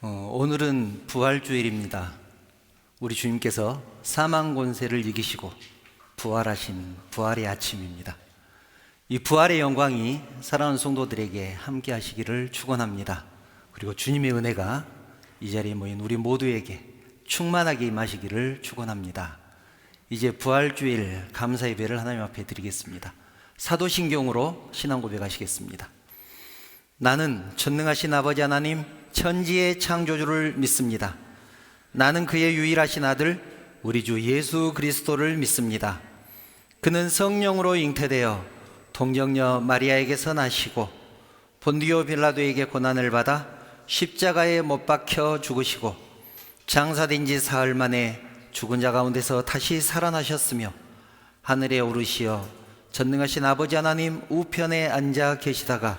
오늘은 부활주일입니다. 우리 주님께서 사망 권세를 이기시고 부활하신 부활의 아침입니다. 이 부활의 영광이 사랑하는 성도들에게 함께 하시기를 축원합니다. 그리고 주님의 은혜가 이 자리에 모인 우리 모두에게 충만하게 임하시기를 축원합니다. 이제 부활주일 감사 예배를 하나님 앞에 드리겠습니다. 사도신경으로 신앙 고백하시겠습니다. 나는 전능하신 아버지 하나님 천지의 창조주를 믿습니다. 나는 그의 유일하신 아들 우리 주 예수 그리스도를 믿습니다. 그는 성령으로 잉태되어 동정녀 마리아에게서 나시고 본디오 빌라도에게 고난을 받아 십자가에 못 박혀 죽으시고 장사된 지 사흘 만에 죽은 자 가운데서 다시 살아나셨으며 하늘에 오르시어 전능하신 아버지 하나님 우편에 앉아 계시다가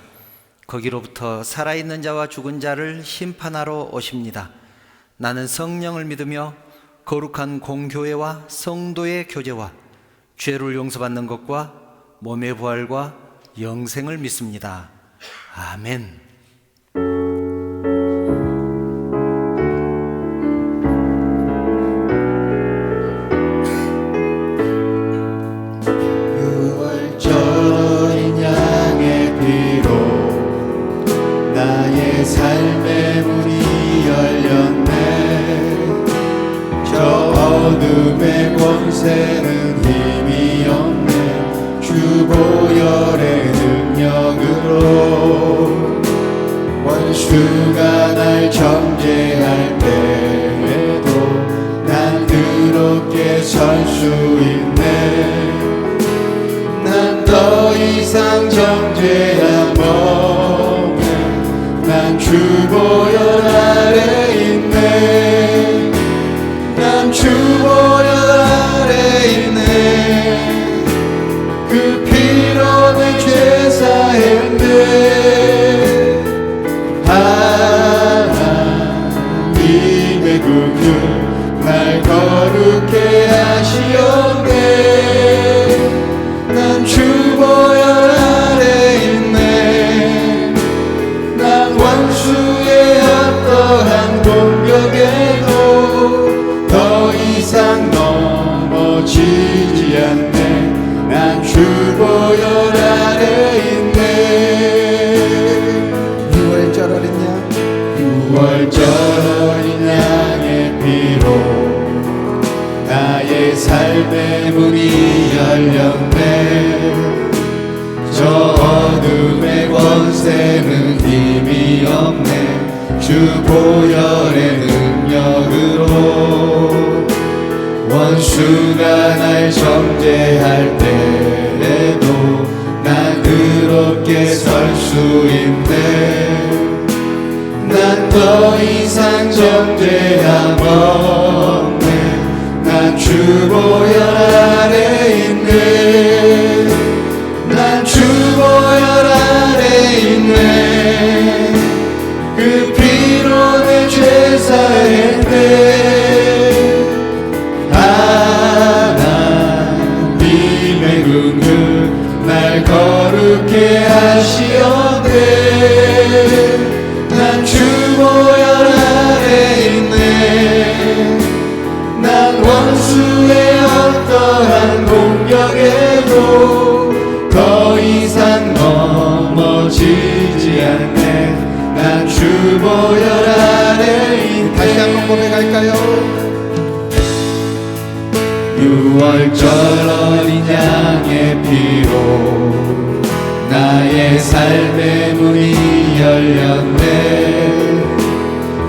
거기로부터 살아있는 자와 죽은 자를 심판하러 오십니다. 나는 성령을 믿으며 거룩한 공교회와 성도의 교제와 죄를 용서받는 것과 몸의 부활과 영생을 믿습니다. 아멘. 삶의 문이 열렸네. 저 어둠의 권세는 힘이 없네. 주 보혈의 능력으로 원수가 날 정죄할 때에도 난 그렇게 설 수 있네. 난 더 이상 정죄함 난 주 보혈 아래 있네. 난 주 보혈 아래 있네. 그 피로 내 죄 사했네. 하나님의 긍휼 날 거룩해 하시옵네. 난 주 보혈 아래 있네. 원수의 어떠한 공격에도 더 이상 넘어지지 않네. 난 주 보혈 아래 있네. 6월절 어린 양 6월절 어린 양의 피로 나의 삶의 문이 열렸네. 저 어둠의 권세는 힘이 없네. 주 보혈의 능력으로 원수가 날 정죄할 때에도 난 그렇게 설 수 있네. 난 더 이상 정죄함 없네. 난 주 보혈 아래 있네. 난 주 보혈 아래 있네. 그 피로 내 죄 사했네. 하나님의 긍휼 날 거룩해 하시옵네. 난 주 보혈 아래 있네. 난 원수의 어떠한 공격에도 더 이상 넘어지지 않네. 난 주 보혈 아래 있네. 다시 한번 고백할까요? 6월절 어린 양의 피로 나의 삶의 문이 열렸네.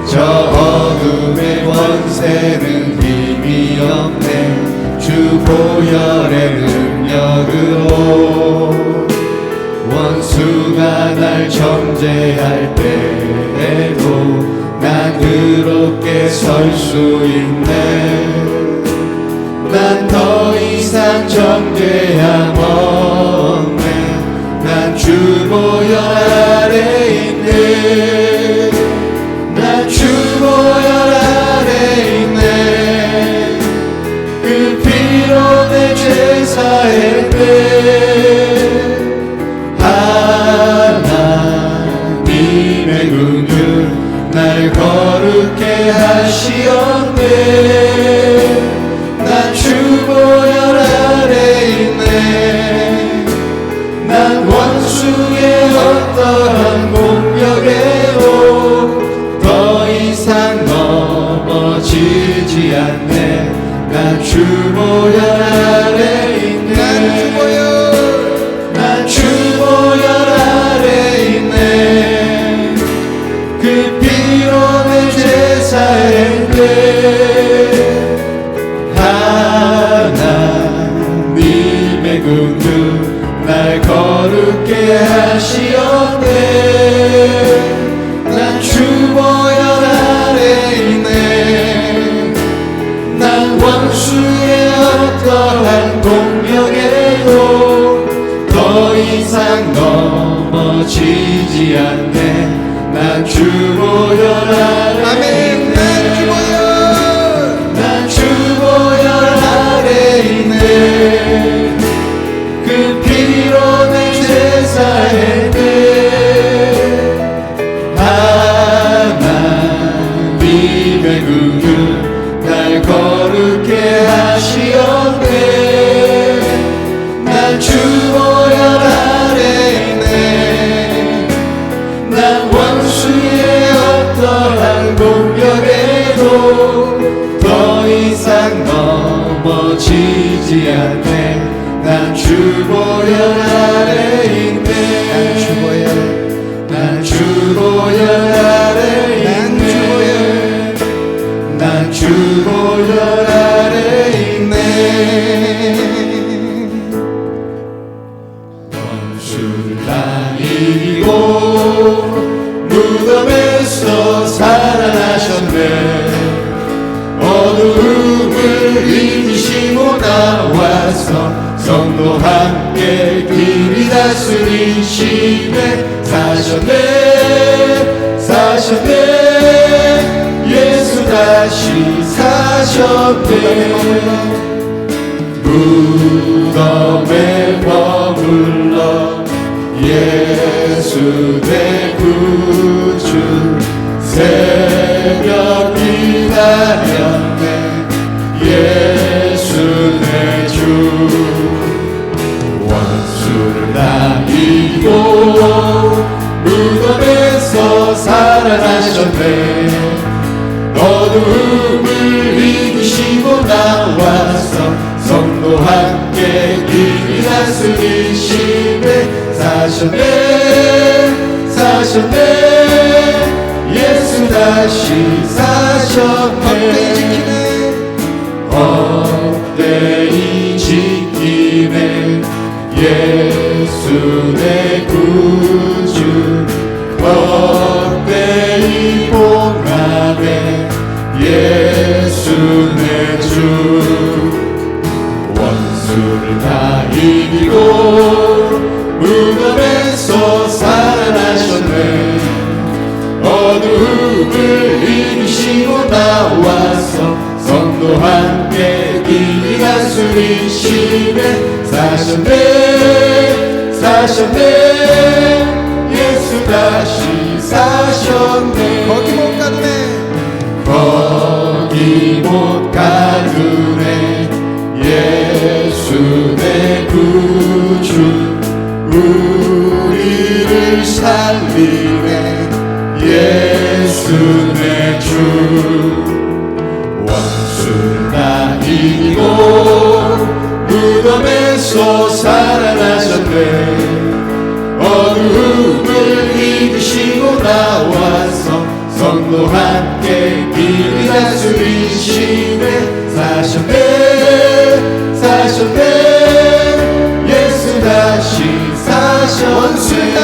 저 어둠의 권세는 힘이 없네. 주 보혈의 능력으로 원수가 날 정죄할 때에도 난 그렇게 설 수 있네. 난 더 이상 정죄함 없네. 난 주 보혈 아래 있네. 난 주 보혈 아래 있네. 그 피로 내 죄 사했네. 하나님의 긍휼 날 거룩 원수의 어떠한 공격에도 더 이상 넘어지지 않네. 난 주보혈 아래 있네. 난 주보혈 아래 있네. 그 피로 내 제사했네. 하나님의 긍휼 날 거룩게 하시었네. 난 주보혈 아래 있네. 난 원수의 어떠한 공격에도 더 이상 넘어지지 않네. 난 주보혈 아래 아멘. 난 주보혈 아래 있네. 그 피로 내 제사했네. 하나님의 긍휼 날 거룩게 하시었네. 난 주보혈 아래 있네. 난 원수의 어떠한 공격에도 더 이상 넘어지지 않네. 난 주보혈 아래 있네. 난 주보혈 아래 있네. 난 주보혈 아래 있네. 원수를 다 이기고 무덤에서 살아나셨네. 어두움을 이기시고 나와서 성도 함께 길이 다스리시네. 사셨네. 예수 다시 사셨네. 무덤에 머물러 예수 내 구주 새벽 기다렸네. 예수 내 주 원수를 다 이기고 무덤에서 살아나셨네. 어두움을 이기시고 나와서 성도 함께 길이 다스리시네. 사셨네. 예수 다시 사셨네. 헛되이 지키네. 예수 내 구주 헛되이 봉하네. 예수 내 주 원수를 다 이기고 무덤에서 살아나셨네. 어두움을 이기시고 나와서 성도 함께 길이 다스리시네. 사셨네. 예수 다시 사셨네. 거기 못 가두네. 예수 내 구주 우리를 살리네. 예수 내 주 원수를 다 이기고 무덤에서 살아나셨네. 어두움을 이기시고 나와서 성도 함께 길이 다스리시네. 사셨네. 예수 다시 사셨네.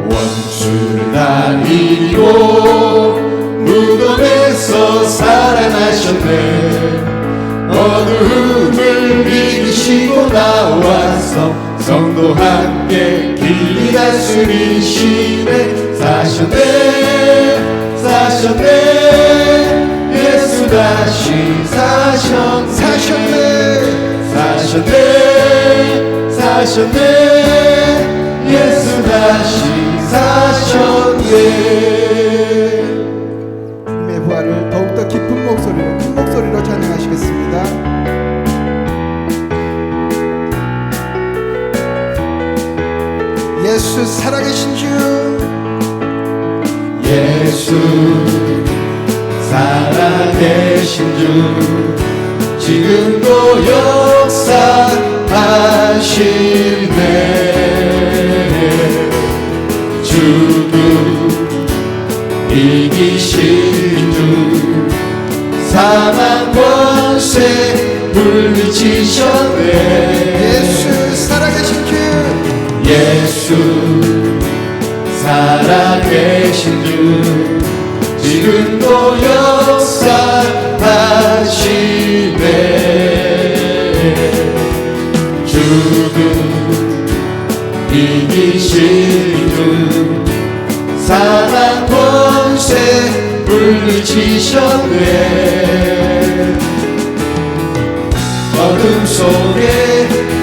원수를 다 이기고 무덤에서 살아나셨네. 어두움을 이기시고 나와서 성도 함께 길이 다스리시네. 사셨네. 예수 다시 사셨네. 예수 다시 사셨네. 주님의 부활을 더욱더 깊은 목소리로, 큰 목소리로 찬양하시겠습니다. 예수 살아계신 주 예수 살아계신 주 지금도 역사하시네 죽음 이기신 주 사망 권세 물리치셨네 예수 살아계신 주 예수 살아계신 주 지금도 역사하시네 죽음 이기신 주 사망 권세 물리치셨네 어둠 속에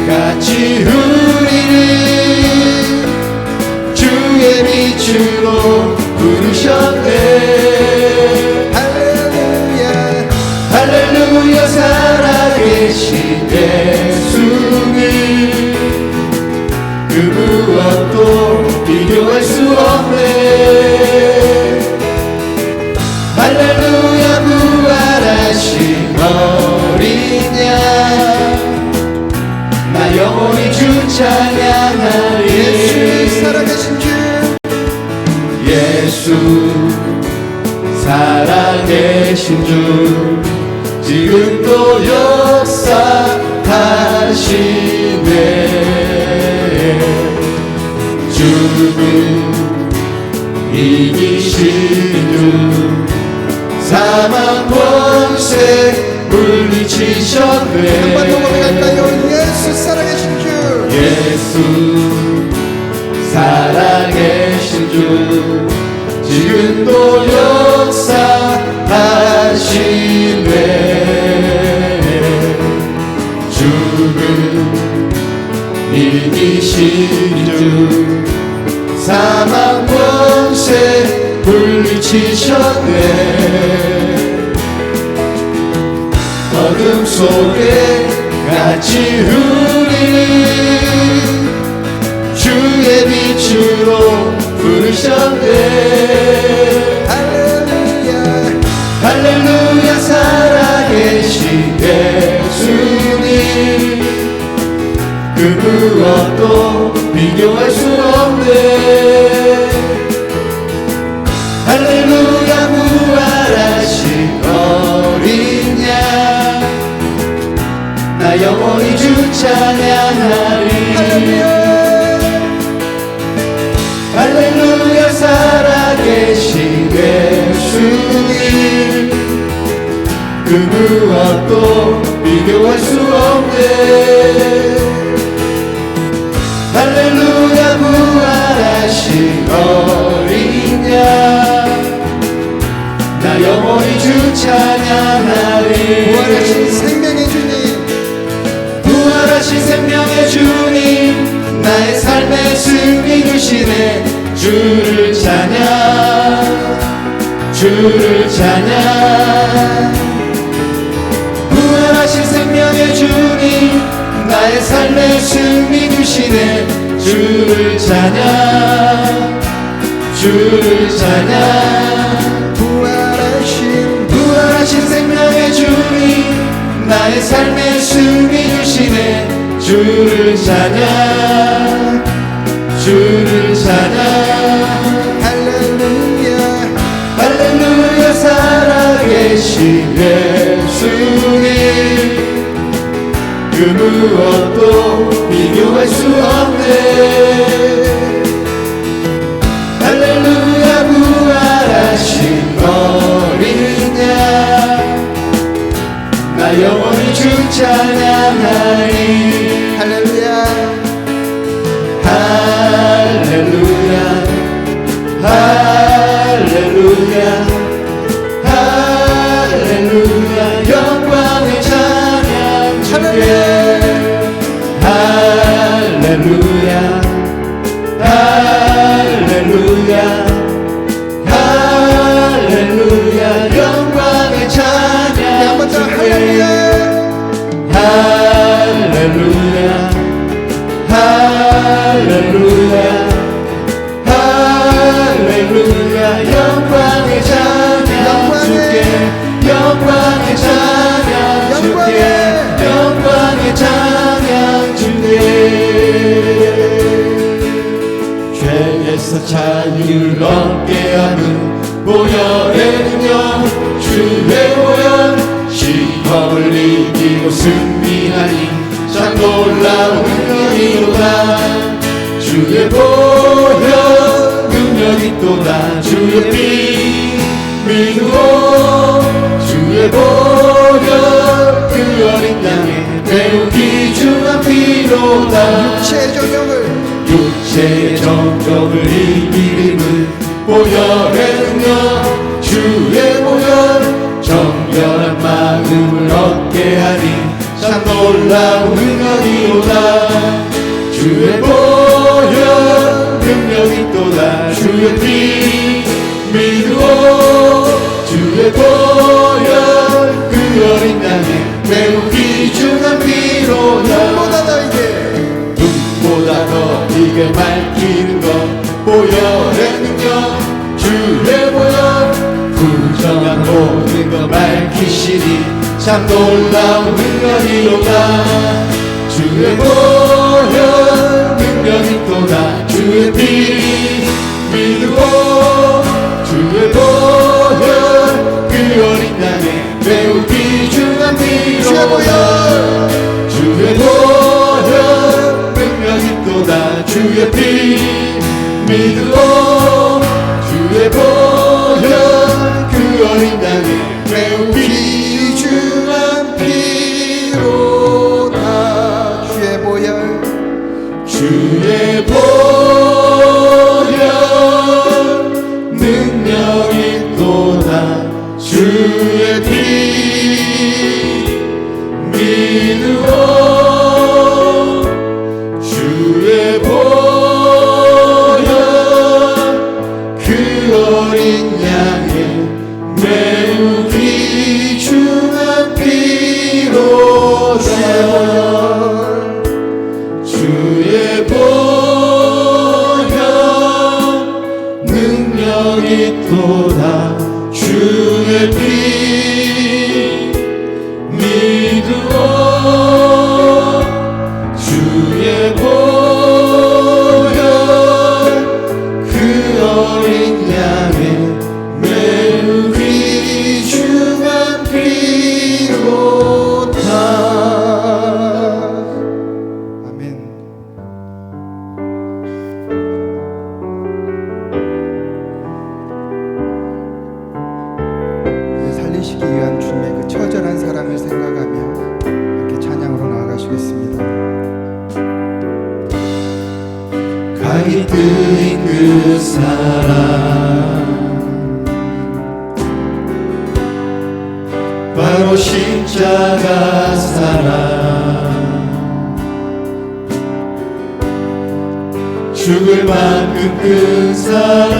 같이 우리는 주의 빛으로 부르셨네 할렐루야 할렐루야 살아계신 예수님 그 무엇도 비교할 수 없네 할렐루야 부활하신 어린 양 나 영원히 주 찬양하리 예수 살아계신 주 예수 살아계신 주 지금도 역사하시네 죽음 이기신 주 사망 권세 물리치셨네 한번 더 고백할까요? 예수 살아계신 주 예수 살아계신 주 지금도 역사하시네 죽음 이기신 주 사망 권세 물리치셨네 어둠 속에 같이 우리는 주의 빛으로 부르셨네 할렐루야 할렐루야 살아계신 예수님 그 무엇도 비교할 수 없네 할렐루야 부활하신 어린 양 나 영원히 주 찬양하리 할렐루야 살아계신 예수님 그 무엇도 비교할 수 없네 할렐루야 부활하신 어린 양 나 영원히 주 찬양하리 부활하신 생명의 주님 부활하신 생명의 주님 나의 삶의 승리 주시네 주를 찬양 주를 찬양 부활하신 생명의 주님 나의 삶의 승리 주시네 주를 찬양 주를 찬양 부활하신 생명의 주님 나의 삶의 승리 주시네 주를 찬양 주를 찬양 할렐루야 할렐루야 살아계신 예수님 그 무엇도 비교할 수 없네 할렐루야 부활하신 어린 양 나 영원히 주 찬양하리 할렐루야 할렐루야 할렐루야 할렐루야 영광의 찬양 주께 할렐루야 할렐루야 할렐루야 영광의 찬양 한번 더 주께 할렐루야 할렐루야 할렐루야 보혈에서 자유를 얻게 하는 보혈의 능력 주의 보혈 시험을 이기고 승리하니 참 놀라운 능력이로다 주의 보혈 능력이 또다 주의 피 믿고 주의 보혈 그 어린 양의 매우 귀중한 피로다 육체의 정욕을 이기림은 보혈의 능력 주의 보혈 정결한 마음을 얻게 하니 참 놀라운 능력이로다 주의 보혈 능력이 또다 주의 피 믿고 주의 보혈 그 어린 양의 매우 귀중한 피로다 눈보다 더 이게 밝히는 것 보혈의 능력 주의 보혈 부정한 모든 것 밝히시니 참 놀라운 능력이로다 주의 보혈 능력이 또다 주의 피 믿고 주의 보혈 그 어린 양의 매우 귀중한 피로다 주의 보혈 능력이 또다 주의 피 믿고 주의 보혈 그 어린 양의 매우 귀중한 피로다 주의 보혈 주의 보혈 능력이 또다 주의 피 믿고 주의 보혈 그 어린 양의 매우 귀중한 피로다 주의 보혈 능력이 또다 주의 피 믿고 주의 보혈 그 어린 양의 매우 귀중한 피로다 아멘. 살리시기 위한 주님의 그 처절한 사랑을 생각하며 함께 찬양으로 나아가시겠습니다. 각이 뜨인 그 사랑 바로 십자가 사랑 죽을 만큼 큰 사랑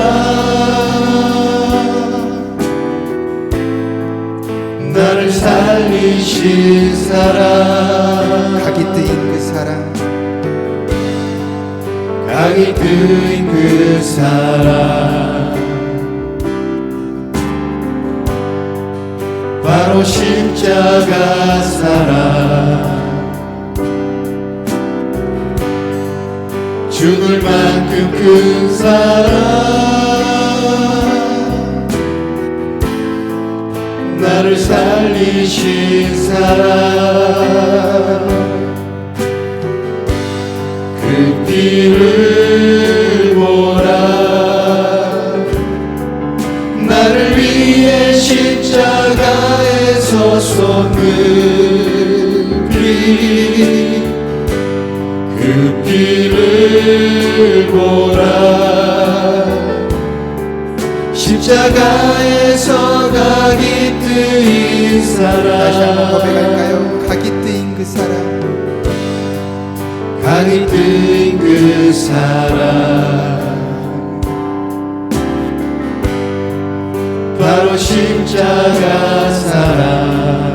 나를 살리신 사랑 각이 뜨인 그 사랑 각이 뜨인 그 사랑 바로 십자가 사랑 죽을 만큼 큰 사랑 나를 살리신 사랑 그 피를 보라 나를 위해 십자가에서 쏟는 피 그 피를 보라 십자가에서 각이 뜨인 사랑 다시 한번 고백할까요? 각이 뜨인 그 사랑 각이 뜨인 그 사랑 바로 십자가 사랑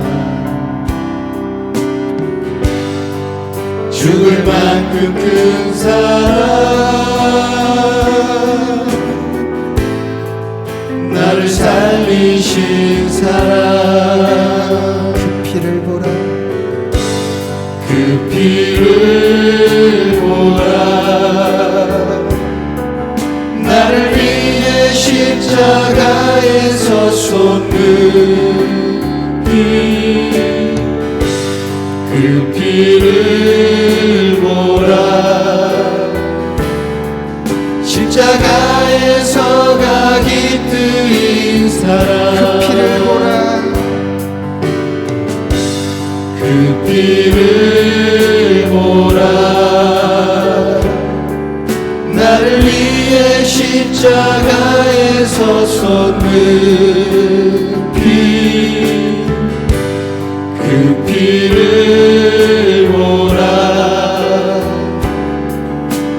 죽을 만큼 큰 사랑 나를 살리신 사랑 그 피를 보라 그 피를 보라 십자가에서 솟는 그 피를 보라. 십자가에서 각이 뜨인 사람, 그 피를 보라. 그 피를 보라. 나를 위해 십자가에서 솟는 피, 그 피를 보라.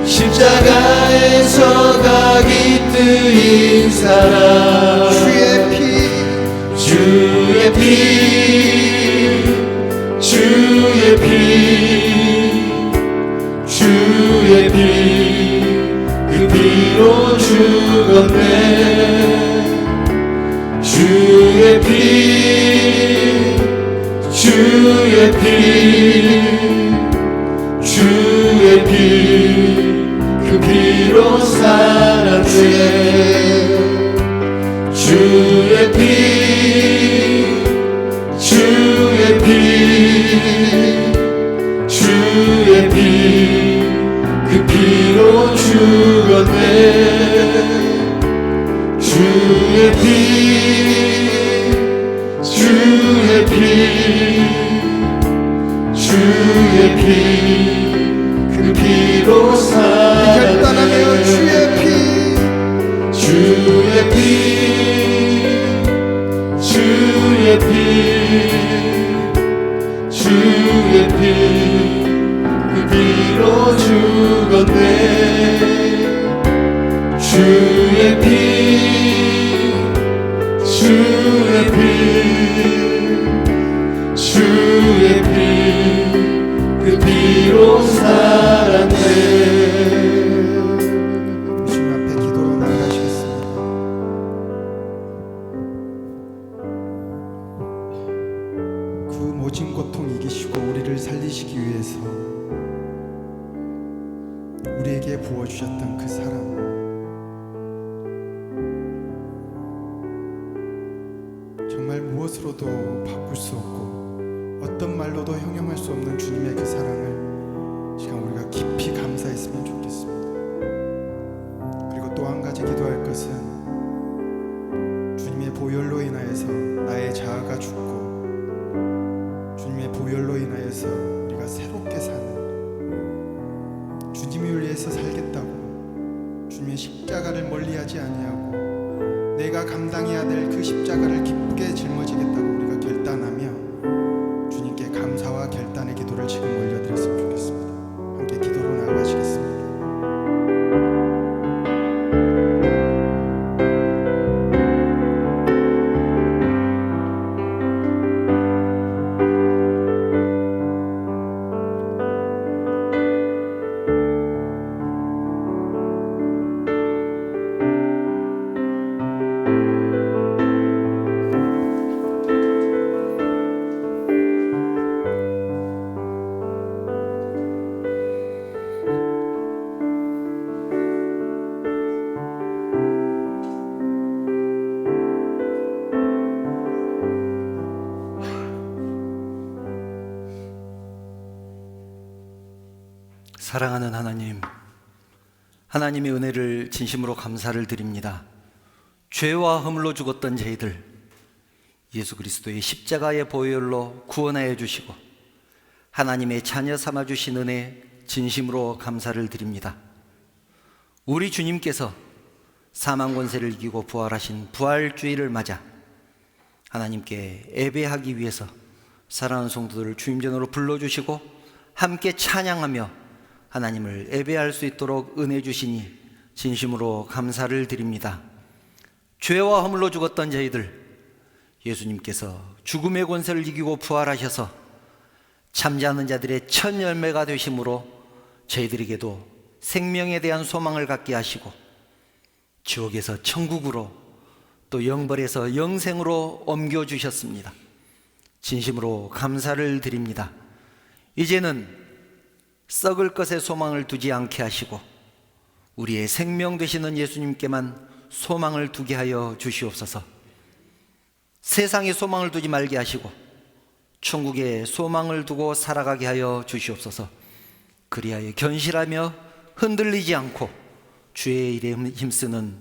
십자가에서 각이 뜨인 사람, 주의 피, 주의 피, 주의 피, 주의 피, 그 피로 죽었네. 주의 피, 주의 피, 주의 피, 그 피로 살았네. 주의 피, 주의 피, 주의 피, 그 피로 죽었네. 주의 피, 주의 피, 주의 피, 그 피로 살았네. 결단하며 주의 피, 주의 피, 주의 피, 주의 피, 그 피로 죽었네. 주의 피, 주의 피, 주의 피, 그 피로 살았네. 주님 앞에 기도로 나아가시겠습니다. 그 모진 고통 이기시고 우리를 살리시기 위해서 우리에게 부어주셨던 그 사랑, 정말 무엇으로도 바꿀 수 없고 어떤 말로도 형용할 수 없는 주님의 그 사랑을 시간 우리가 깊이 감사했으면 좋겠습니다. 그리고 또 한 가지 기도할 것은 주님의 보혈로 인하여서 나의 자아가 죽고 주님의 보혈로 인하여서 우리가 새롭게 사는, 주님을 위해서 살겠다고 주님의 십자가를 멀리하지 아니하고 내가 감당해야 될 그 십자가를 기쁘게 짊어지겠다고 우리가 결단하며 주님께 감사와 결단의 기도를 지금 올려드렸으면 좋겠습니다. 함께 기도로 나아가시겠습니다. 사랑하는 하나님, 하나님의 은혜를 진심으로 감사를 드립니다. 죄와 허물로 죽었던 저희들 예수 그리스도의 십자가의 보혈로 구원하여 주시고 하나님의 자녀 삼아 주신 은혜 진심으로 감사를 드립니다. 우리 주님께서 사망 권세를 이기고 부활하신 부활주의를 맞아 하나님께 예배하기 위해서 사랑하는 성도들을 주임전으로 불러주시고 함께 찬양하며 하나님을 예배할 수 있도록 은혜 주시니 진심으로 감사를 드립니다. 죄와 허물로 죽었던 저희들 예수님께서 죽음의 권세를 이기고 부활하셔서 잠자는 자들의 첫 열매가 되심으로 저희들에게도 생명에 대한 소망을 갖게 하시고 지옥에서 천국으로 또 영벌에서 영생으로 옮겨주셨습니다. 진심으로 감사를 드립니다. 이제는 썩을 것에 소망을 두지 않게 하시고 우리의 생명 되시는 예수님께만 소망을 두게 하여 주시옵소서. 세상에 소망을 두지 말게 하시고 천국에 소망을 두고 살아가게 하여 주시옵소서. 그리하여 견실하며 흔들리지 않고 주의 일에 힘쓰는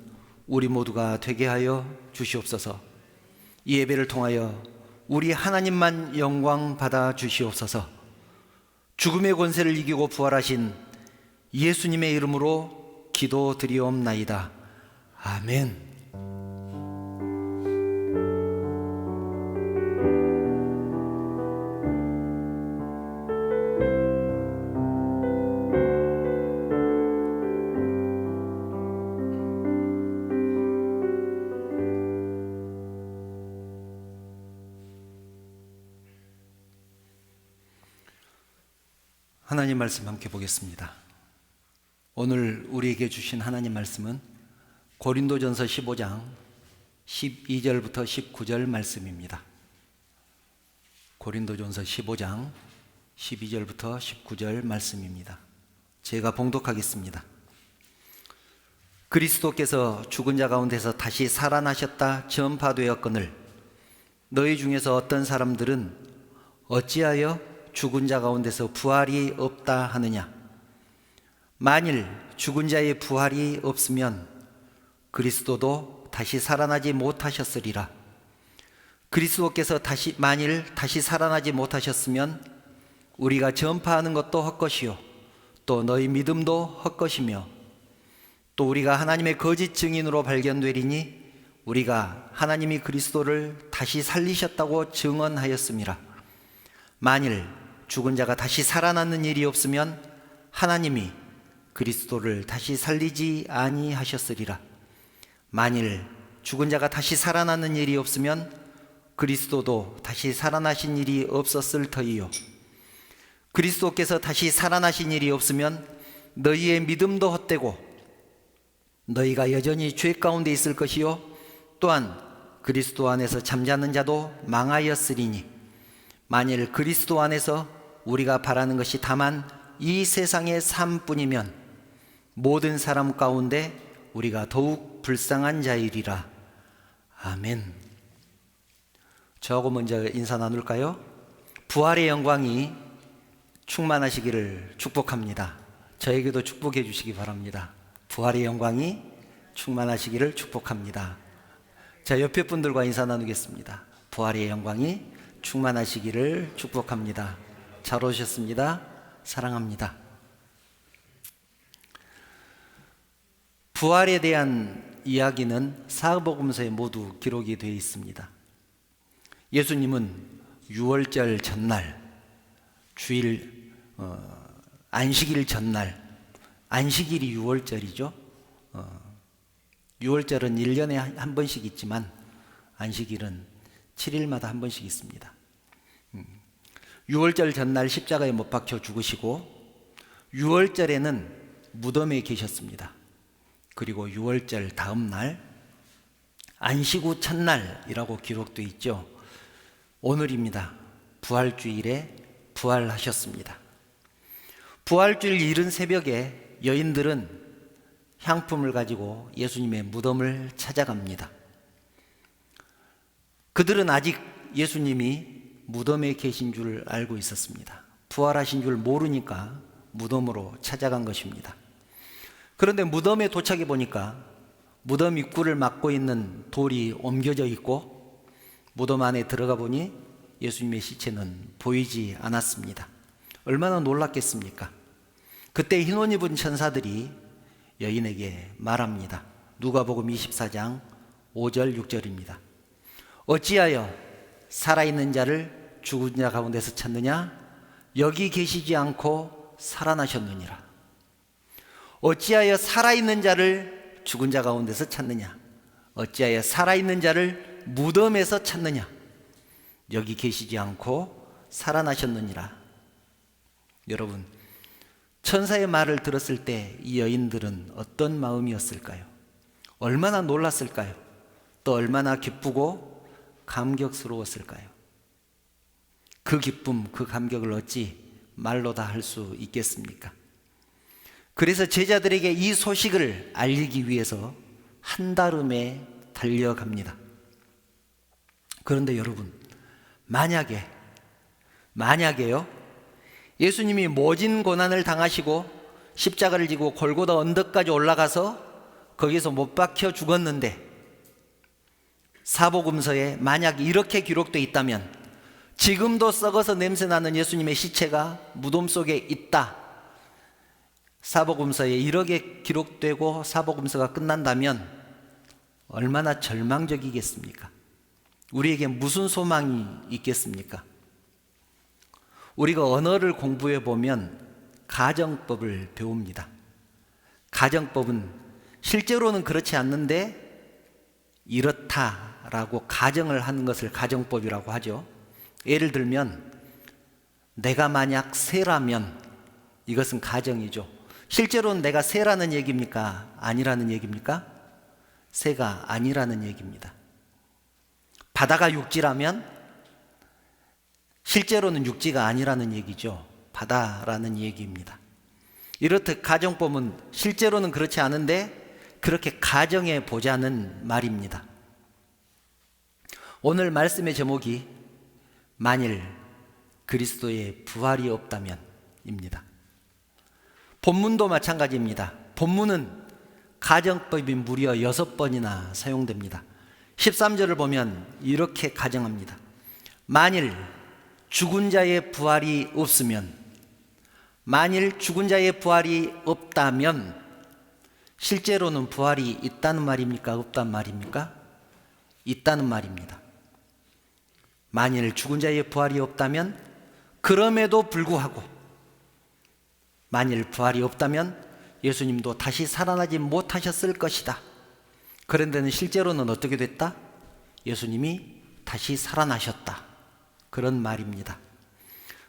우리 모두가 되게 하여 주시옵소서. 이 예배를 통하여 우리 하나님만 영광 받아 주시옵소서. 죽음의 권세를 이기고 부활하신 예수님의 이름으로 기도드리옵나이다. 아멘. 하나님 말씀 함께 보겠습니다. 오늘 우리에게 주신 하나님 말씀은 고린도전서 15장 12절부터 19절 말씀입니다. 고린도전서 15장 12절부터 19절 말씀입니다. 제가 봉독하겠습니다. 그리스도께서 죽은 자 가운데서 다시 살아나셨다 전파되었거늘 너희 중에서 어떤 사람들은 어찌하여 죽은 자 가운데서 부활이 없다 하느냐. 만일 죽은 자의 부활이 없으면 그리스도도 다시 살아나지 못하셨으리라. 그리스도께서 만일 다시 살아나지 못하셨으면 우리가 전파하는 것도 헛것이요 또 너희 믿음도 헛것이며 또 우리가 하나님의 거짓 증인으로 발견되리니 우리가 하나님이 그리스도를 다시 살리셨다고 증언하였음이라. 만일 죽은 자가 다시 살아나는 일이 없으면 하나님이 그리스도를 다시 살리지 아니하셨으리라. 만일 죽은 자가 다시 살아나는 일이 없으면 그리스도도 다시 살아나신 일이 없었을 터이요. 그리스도께서 다시 살아나신 일이 없으면 너희의 믿음도 헛되고 너희가 여전히 죄 가운데 있을 것이요 또한 그리스도 안에서 잠자는 자도 망하였으리니 만일 그리스도 안에서 우리가 바라는 것이 다만 이 세상의 삶뿐이면 모든 사람 가운데 우리가 더욱 불쌍한 자이리라. 아멘. 저하고 먼저 인사 나눌까요? 부활의 영광이 충만하시기를 축복합니다. 저에게도 축복해 주시기 바랍니다. 부활의 영광이 충만하시기를 축복합니다. 자, 옆에 분들과 인사 나누겠습니다. 부활의 영광이 충만하시기를 축복합니다. 잘 오셨습니다. 사랑합니다. 부활에 대한 이야기는 사복음서에 모두 기록이 되어 있습니다. 예수님은 유월절 전날, 주일 안식일 전날, 안식일이 유월절이죠. 유월절은 1년에 한 번씩 있지만 안식일은 7일마다 한 번씩 있습니다. 유월절 전날 십자가에 못 박혀 죽으시고 유월절에는 무덤에 계셨습니다. 그리고 유월절 다음 날 안식 후 첫날이라고 기록되어 있죠. 오늘입니다. 부활주일에 부활하셨습니다. 부활주일 이른 새벽에 여인들은 향품을 가지고 예수님의 무덤을 찾아갑니다. 그들은 아직 예수님이 무덤에 계신 줄 알고 있었습니다. 부활하신 줄 모르니까 무덤으로 찾아간 것입니다. 그런데 무덤에 도착해 보니까 무덤 입구를 막고 있는 돌이 옮겨져 있고 무덤 안에 들어가 보니 예수님의 시체는 보이지 않았습니다. 얼마나 놀랐겠습니까? 그때 흰 옷 입은 천사들이 여인에게 말합니다. 누가복음 24장 5절 6절입니다. 어찌하여 살아있는 자를 죽은 자 가운데서 찾느냐? 여기 계시지 않고 살아나셨느니라. 어찌하여 살아있는 자를 죽은 자 가운데서 찾느냐? 어찌하여 살아있는 자를 무덤에서 찾느냐? 여기 계시지 않고 살아나셨느니라. 여러분, 천사의 말을 들었을 때 이 여인들은 어떤 마음이었을까요? 얼마나 놀랐을까요? 또 얼마나 기쁘고 감격스러웠을까요? 그 기쁨, 그 감격을 어찌 말로 다 할 수 있겠습니까? 그래서 제자들에게 이 소식을 알리기 위해서 한달음에 달려갑니다. 그런데 여러분, 만약에요, 예수님이 모진 고난을 당하시고 십자가를 지고 골고다 언덕까지 올라가서 거기서 못 박혀 죽었는데 사복음서에 만약 이렇게 기록되어 있다면, 지금도 썩어서 냄새나는 예수님의 시체가 무덤 속에 있다, 사복음서에 이렇게 기록되고 사복음서가 끝난다면 얼마나 절망적이겠습니까? 우리에게 무슨 소망이 있겠습니까? 우리가 언어를 공부해 보면 가정법을 배웁니다. 가정법은 실제로는 그렇지 않는데 이렇다라고 가정을 하는 것을 가정법이라고 하죠. 예를 들면 내가 만약 새라면 이것은 가정이죠. 실제로는 내가 새라는 얘기입니까? 아니라는 얘기입니까? 새가 아니라는 얘기입니다. 바다가 육지라면 실제로는 육지가 아니라는 얘기죠. 바다라는 얘기입니다. 이렇듯 가정법은 실제로는 그렇지 않은데 그렇게 가정해 보자는 말입니다. 오늘 말씀의 제목이 만일 그리스도의 부활이 없다면입니다. 본문도 마찬가지입니다. 본문은 가정법이 무려 6번이나 사용됩니다. 13절을 보면 이렇게 가정합니다. 만일 죽은 자의 부활이 없으면, 만일 죽은 자의 부활이 없다면, 실제로는 부활이 있다는 말입니까? 없다는 말입니까? 있다는 말입니다. 만일 죽은 자의 부활이 없다면, 그럼에도 불구하고 만일 부활이 없다면 예수님도 다시 살아나지 못하셨을 것이다. 그런데 실제로는 어떻게 됐다? 예수님이 다시 살아나셨다. 그런 말입니다.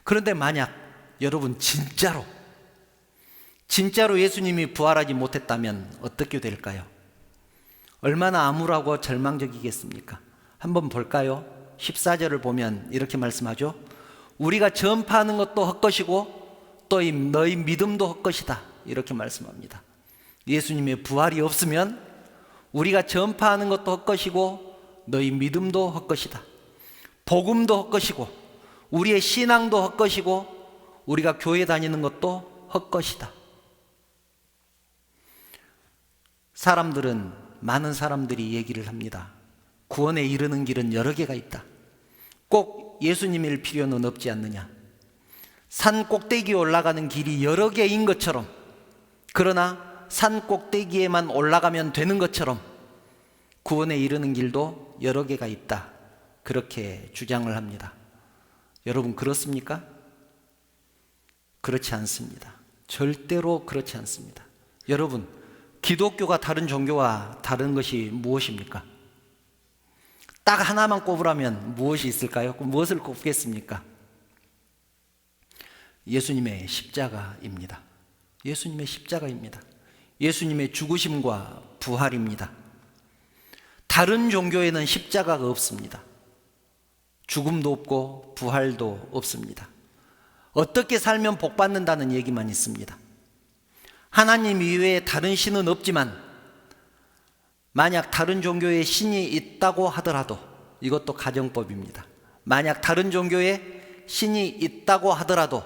그런데 만약 여러분 진짜로 예수님이 부활하지 못했다면 어떻게 될까요? 얼마나 암울하고 절망적이겠습니까? 한번 볼까요? 14절을 보면 이렇게 말씀하죠. 우리가 전파하는 것도 헛것이고 또 너희 믿음도 헛것이다. 이렇게 말씀합니다. 예수님의 부활이 없으면 우리가 전파하는 것도 헛것이고 너희 믿음도 헛것이다. 복음도 헛것이고 우리의 신앙도 헛것이고 우리가 교회 다니는 것도 헛것이다. 많은 사람들이 얘기를 합니다. 구원에 이르는 길은 여러 개가 있다. 꼭 예수님일 필요는 없지 않느냐. 산 꼭대기에 올라가는 길이 여러 개인 것처럼, 그러나 산 꼭대기에만 올라가면 되는 것처럼 구원에 이르는 길도 여러 개가 있다. 그렇게 주장을 합니다. 여러분 그렇습니까? 그렇지 않습니다. 절대로 그렇지 않습니다. 여러분, 기독교가 다른 종교와 다른 것이 무엇입니까? 딱 하나만 꼽으라면 무엇이 있을까요? 그럼 무엇을 꼽겠습니까? 예수님의 십자가입니다. 예수님의 십자가입니다. 예수님의 죽으심과 부활입니다. 다른 종교에는 십자가가 없습니다. 죽음도 없고 부활도 없습니다. 어떻게 살면 복 받는다는 얘기만 있습니다. 하나님 이외에 다른 신은 없지만 만약 다른 종교에 신이 있다고 하더라도, 이것도 가정법입니다. 만약 다른 종교에 신이 있다고 하더라도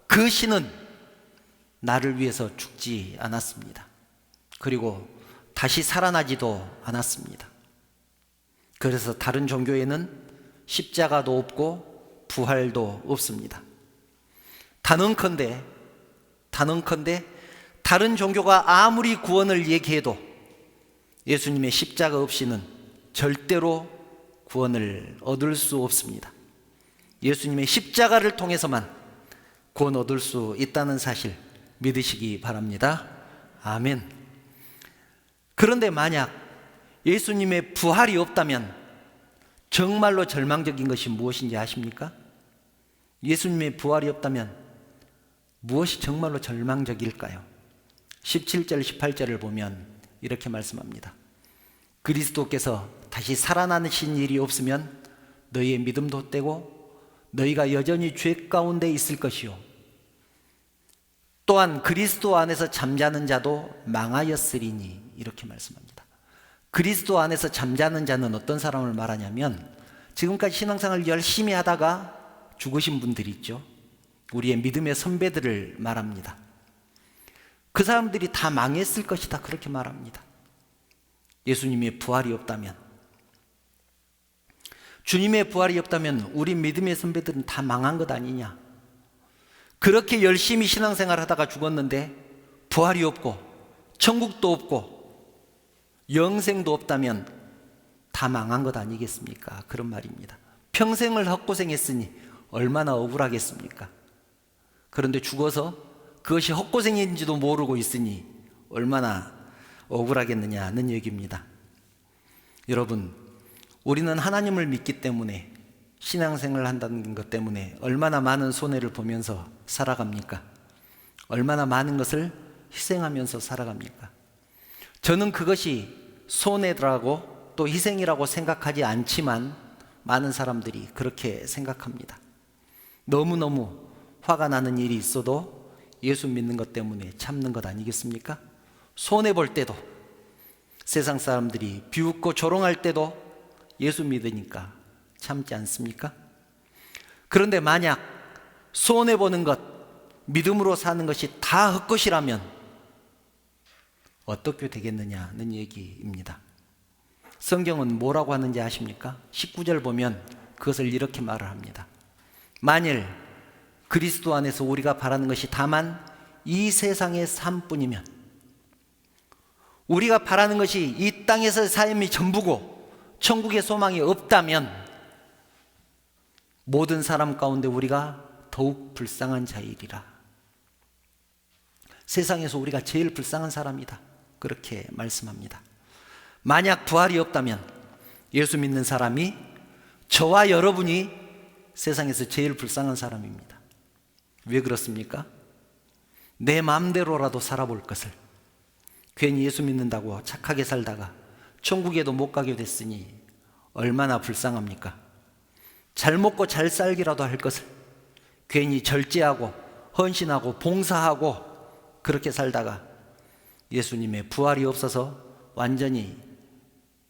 그 신은 나를 위해서 죽지 않았습니다. 그리고 다시 살아나지도 않았습니다. 그래서 다른 종교에는 십자가도 없고 부활도 없습니다. 단언컨대 다른 종교가 아무리 구원을 얘기해도 예수님의 십자가 없이는 절대로 구원을 얻을 수 없습니다. 예수님의 십자가를 통해서만 구원 얻을 수 있다는 사실 믿으시기 바랍니다. 아멘. 그런데 만약 예수님의 부활이 없다면 정말로 절망적인 것이 무엇인지 아십니까? 예수님의 부활이 없다면 무엇이 정말로 절망적일까요? 17절 18절을 보면 이렇게 말씀합니다. 그리스도께서 다시 살아나신 일이 없으면 너희의 믿음도 헛되고 너희가 여전히 죄 가운데 있을 것이요 또한 그리스도 안에서 잠자는 자도 망하였으리니, 이렇게 말씀합니다. 그리스도 안에서 잠자는 자는 어떤 사람을 말하냐면 지금까지 신앙생활을 열심히 하다가 죽으신 분들이 있죠. 우리의 믿음의 선배들을 말합니다. 그 사람들이 다 망했을 것이다, 그렇게 말합니다. 예수님의 부활이 없다면, 주님의 부활이 없다면 우리 믿음의 선배들은 다 망한 것 아니냐. 그렇게 열심히 신앙생활 하다가 죽었는데 부활이 없고 천국도 없고 영생도 없다면 다 망한 것 아니겠습니까? 그런 말입니다. 평생을 헛고생했으니 얼마나 억울하겠습니까? 그런데 죽어서 그것이 헛고생인지도 모르고 있으니 얼마나 억울하겠느냐는 얘기입니다. 여러분, 우리는 하나님을 믿기 때문에, 신앙생활을 한다는 것 때문에 얼마나 많은 손해를 보면서 살아갑니까? 얼마나 많은 것을 희생하면서 살아갑니까? 저는 그것이 손해라고 또 희생이라고 생각하지 않지만 많은 사람들이 그렇게 생각합니다. 너무너무 화가 나는 일이 있어도 예수 믿는 것 때문에 참는 것 아니겠습니까? 손해볼 때도, 세상 사람들이 비웃고 조롱할 때도 예수 믿으니까 참지 않습니까? 그런데 만약 손해보는 것, 믿음으로 사는 것이 다 헛것이라면 어떻게 되겠느냐는 얘기입니다. 성경은 뭐라고 하는지 아십니까? 19절 보면 그것을 이렇게 말을 합니다. 만일 그리스도 안에서 우리가 바라는 것이 다만 이 세상의 삶뿐이면, 우리가 바라는 것이 이 땅에서의 삶이 전부고 천국의 소망이 없다면 모든 사람 가운데 우리가 더욱 불쌍한 자이리라. 세상에서 우리가 제일 불쌍한 사람이다, 그렇게 말씀합니다. 만약 부활이 없다면 예수 믿는 사람이, 저와 여러분이 세상에서 제일 불쌍한 사람입니다. 왜 그렇습니까? 내 마음대로라도 살아볼 것을, 괜히 예수 믿는다고 착하게 살다가 천국에도 못 가게 됐으니 얼마나 불쌍합니까? 잘 먹고 잘 살기라도 할 것을 괜히 절제하고 헌신하고 봉사하고 그렇게 살다가 예수님의 부활이 없어서 완전히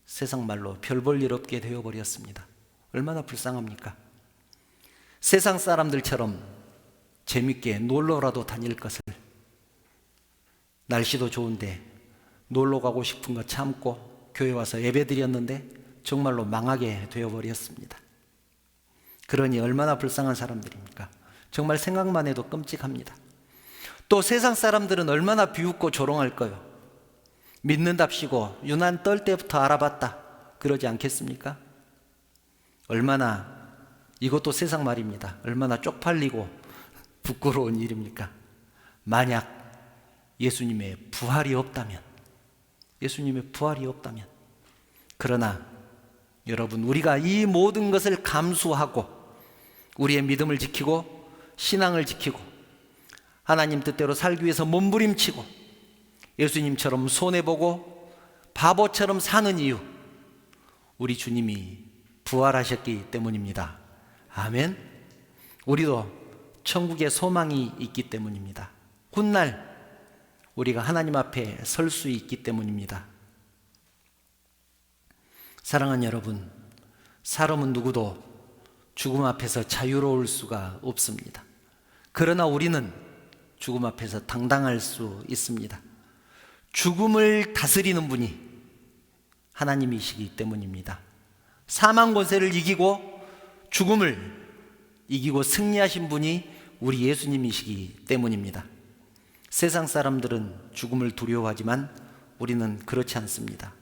세상 말로 별 볼 일 없게 되어버렸습니다. 얼마나 불쌍합니까? 세상 사람들처럼 재밌게 놀러라도 다닐 것을, 날씨도 좋은데 놀러 가고 싶은 거 참고 교회 와서 예배 드렸는데 정말로 망하게 되어버렸습니다. 그러니 얼마나 불쌍한 사람들입니까? 정말 생각만 해도 끔찍합니다. 또 세상 사람들은 얼마나 비웃고 조롱할까요? 믿는답시고 유난 떨 때부터 알아봤다, 그러지 않겠습니까? 얼마나, 이것도 세상 말입니다. 얼마나 쪽팔리고 부끄러운 일입니까? 만약 예수님의 부활이 없다면, 예수님의 부활이 없다면. 그러나 여러분, 우리가 이 모든 것을 감수하고 우리의 믿음을 지키고 신앙을 지키고 하나님 뜻대로 살기 위해서 몸부림치고 예수님처럼 손해보고 바보처럼 사는 이유, 우리 주님이 부활하셨기 때문입니다. 아멘. 우리도 천국의 소망이 있기 때문입니다. 훗날 우리가 하나님 앞에 설 수 있기 때문입니다. 사랑하는 여러분, 사람은 누구도 죽음 앞에서 자유로울 수가 없습니다. 그러나 우리는 죽음 앞에서 당당할 수 있습니다. 죽음을 다스리는 분이 하나님이시기 때문입니다. 사망 권세를 이기고 죽음을 이기고 승리하신 분이 우리 예수님이시기 때문입니다. 세상 사람들은 죽음을 두려워하지만 우리는 그렇지 않습니다.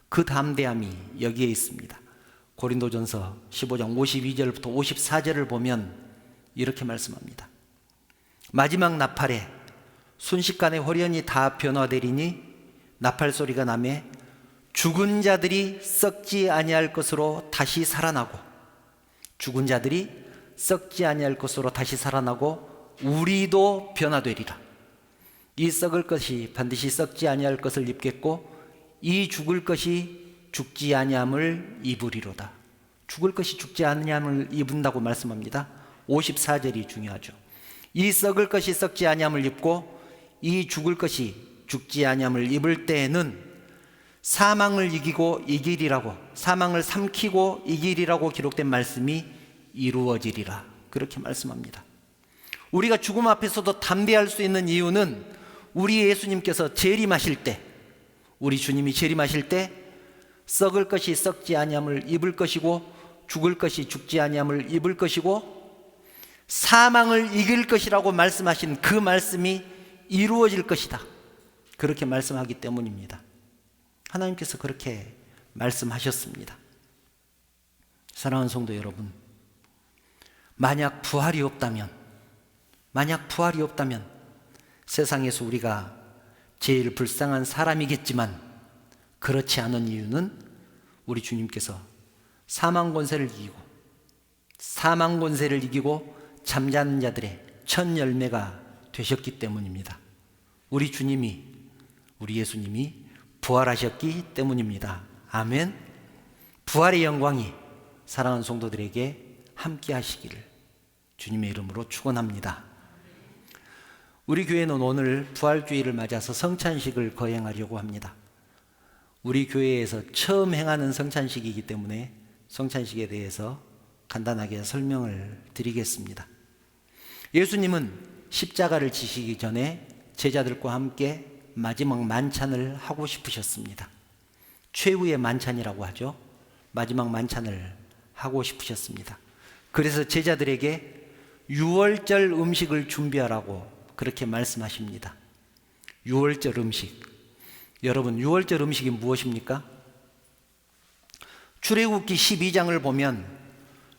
그 담대함이 여기에 있습니다. 고린도전서 15장 52절부터 54절을 보면 이렇게 말씀합니다. 마지막 나팔에 순식간에 홀연히 다 변화되리니 나팔 소리가 나매 죽은 자들이 썩지 아니할 것으로 다시 살아나고, 죽은 자들이 썩지 아니할 것으로 다시 살아나고 우리도 변화되리라. 이 썩을 것이 반드시 썩지 아니할 것을 입겠고 이 죽을 것이 죽지 아니함을 입으리로다. 죽을 것이 죽지 아니함을 입은다고 말씀합니다. 54절이 중요하죠. 이 썩을 것이 썩지 아니함을 입고 이 죽을 것이 죽지 아니함을 입을 때에는 사망을 이기고 이기리라고, 사망을 삼키고 이기리라고 기록된 말씀이 이루어지리라, 그렇게 말씀합니다. 우리가 죽음 앞에서도 담대할 수 있는 이유는 우리 예수님께서 재림하실 때, 우리 주님이 재림하실 때 썩을 것이 썩지 아니함을 입을 것이고 죽을 것이 죽지 아니함을 입을 것이고 사망을 이길 것이라고 말씀하신 그 말씀이 이루어질 것이다, 그렇게 말씀하기 때문입니다. 하나님께서 그렇게 말씀하셨습니다. 사랑하는 성도 여러분, 만약 부활이 없다면 세상에서 우리가 제일 불쌍한 사람이겠지만 그렇지 않은 이유는 우리 주님께서 사망 권세를 이기고 잠자는 자들의 첫 열매가 되셨기 때문입니다. 우리 예수님이 부활하셨기 때문입니다. 아멘. 부활의 영광이 사랑하는 성도들에게 함께 하시기를 주님의 이름으로 축원합니다. 우리 교회는 오늘 부활주의를 맞아서 성찬식을 거행하려고 합니다. 우리 교회에서 처음 행하는 성찬식이기 때문에 성찬식에 대해서 간단하게 설명을 드리겠습니다. 예수님은 십자가를 지시기 전에 제자들과 함께 마지막 만찬을 하고 싶으셨습니다. 최후의 만찬이라고 하죠. 마지막 만찬을 하고 싶으셨습니다. 그래서 제자들에게 유월절 음식을 준비하라고 그렇게 말씀하십니다. 유월절 음식. 여러분, 유월절 음식이 무엇입니까? 출애굽기 12장을 보면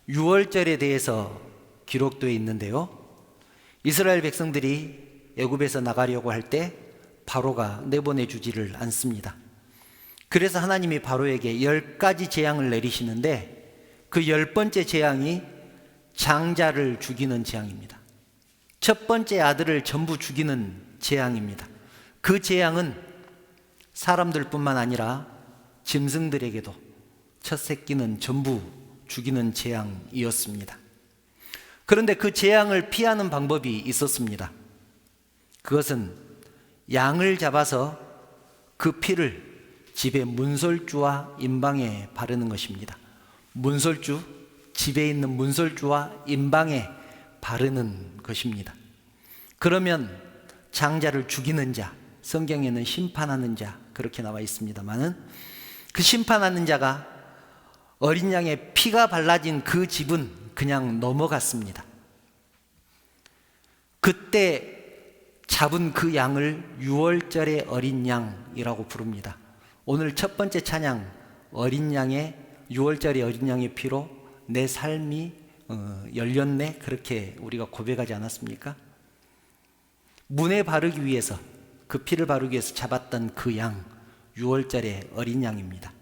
유월절에 대해서 기록되어 있는데요, 이스라엘 백성들이 애굽에서 나가려고 할 때 바로가 내보내주지를 않습니다. 그래서 하나님이 바로에게 10가지 재앙을 내리시는데 그 10번째 재앙이 장자를 죽이는 재앙입니다. 첫 번째 아들을 전부 죽이는 재앙입니다. 그 재앙은 사람들뿐만 아니라 짐승들에게도 첫 새끼는 전부 죽이는 재앙이었습니다. 그런데 그 재앙을 피하는 방법이 있었습니다. 그것은 양을 잡아서 그 피를 집의 문설주와 임방에 바르는 것입니다. 문설주, 집에 있는 문설주와 임방에 바르는 것입니다. 그러면 장자를 죽이는 자, 성경에는 심판하는 자 그렇게 나와 있습니다만은 그 심판하는 자가 어린 양의 피가 발라진 그 집은 그냥 넘어갔습니다. 그때 잡은 그 양을 유월절의 어린 양이라고 부릅니다. 오늘 첫 번째 찬양, 어린 양의 유월절의 어린 양의 피로 내 삶이 열렸네, 그렇게 우리가 고백하지 않았습니까? 문에 바르기 위해서, 그 피를 바르기 위해서 잡았던 그 양, 유월절의 어린 양입니다.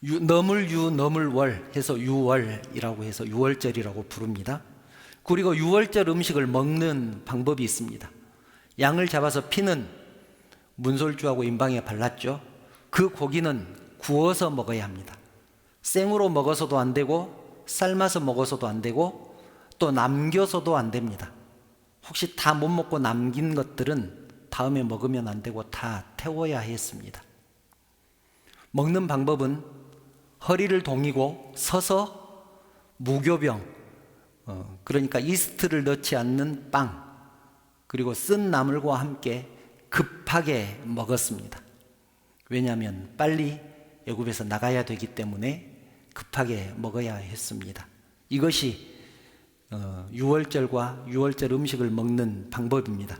너물월 해서 유월이라고 해서 유월절이라고 부릅니다. 그리고 유월절 음식을 먹는 방법이 있습니다. 양을 잡아서 피는 문설주하고 임방에 발랐죠. 그 고기는 구워서 먹어야 합니다. 생으로 먹어서도 안 되고 삶아서 먹어서도 안 되고 또 남겨서도 안 됩니다. 혹시 다 못 먹고 남긴 것들은 다음에 먹으면 안 되고 다 태워야 했습니다. 먹는 방법은 허리를 동이고 서서 무교병, 그러니까 이스트를 넣지 않는 빵, 그리고 쓴 나물과 함께 급하게 먹었습니다. 왜냐하면 빨리 애굽에서 나가야 되기 때문에 급하게 먹어야 했습니다. 이것이 유월절과 유월절 음식을 먹는 방법입니다.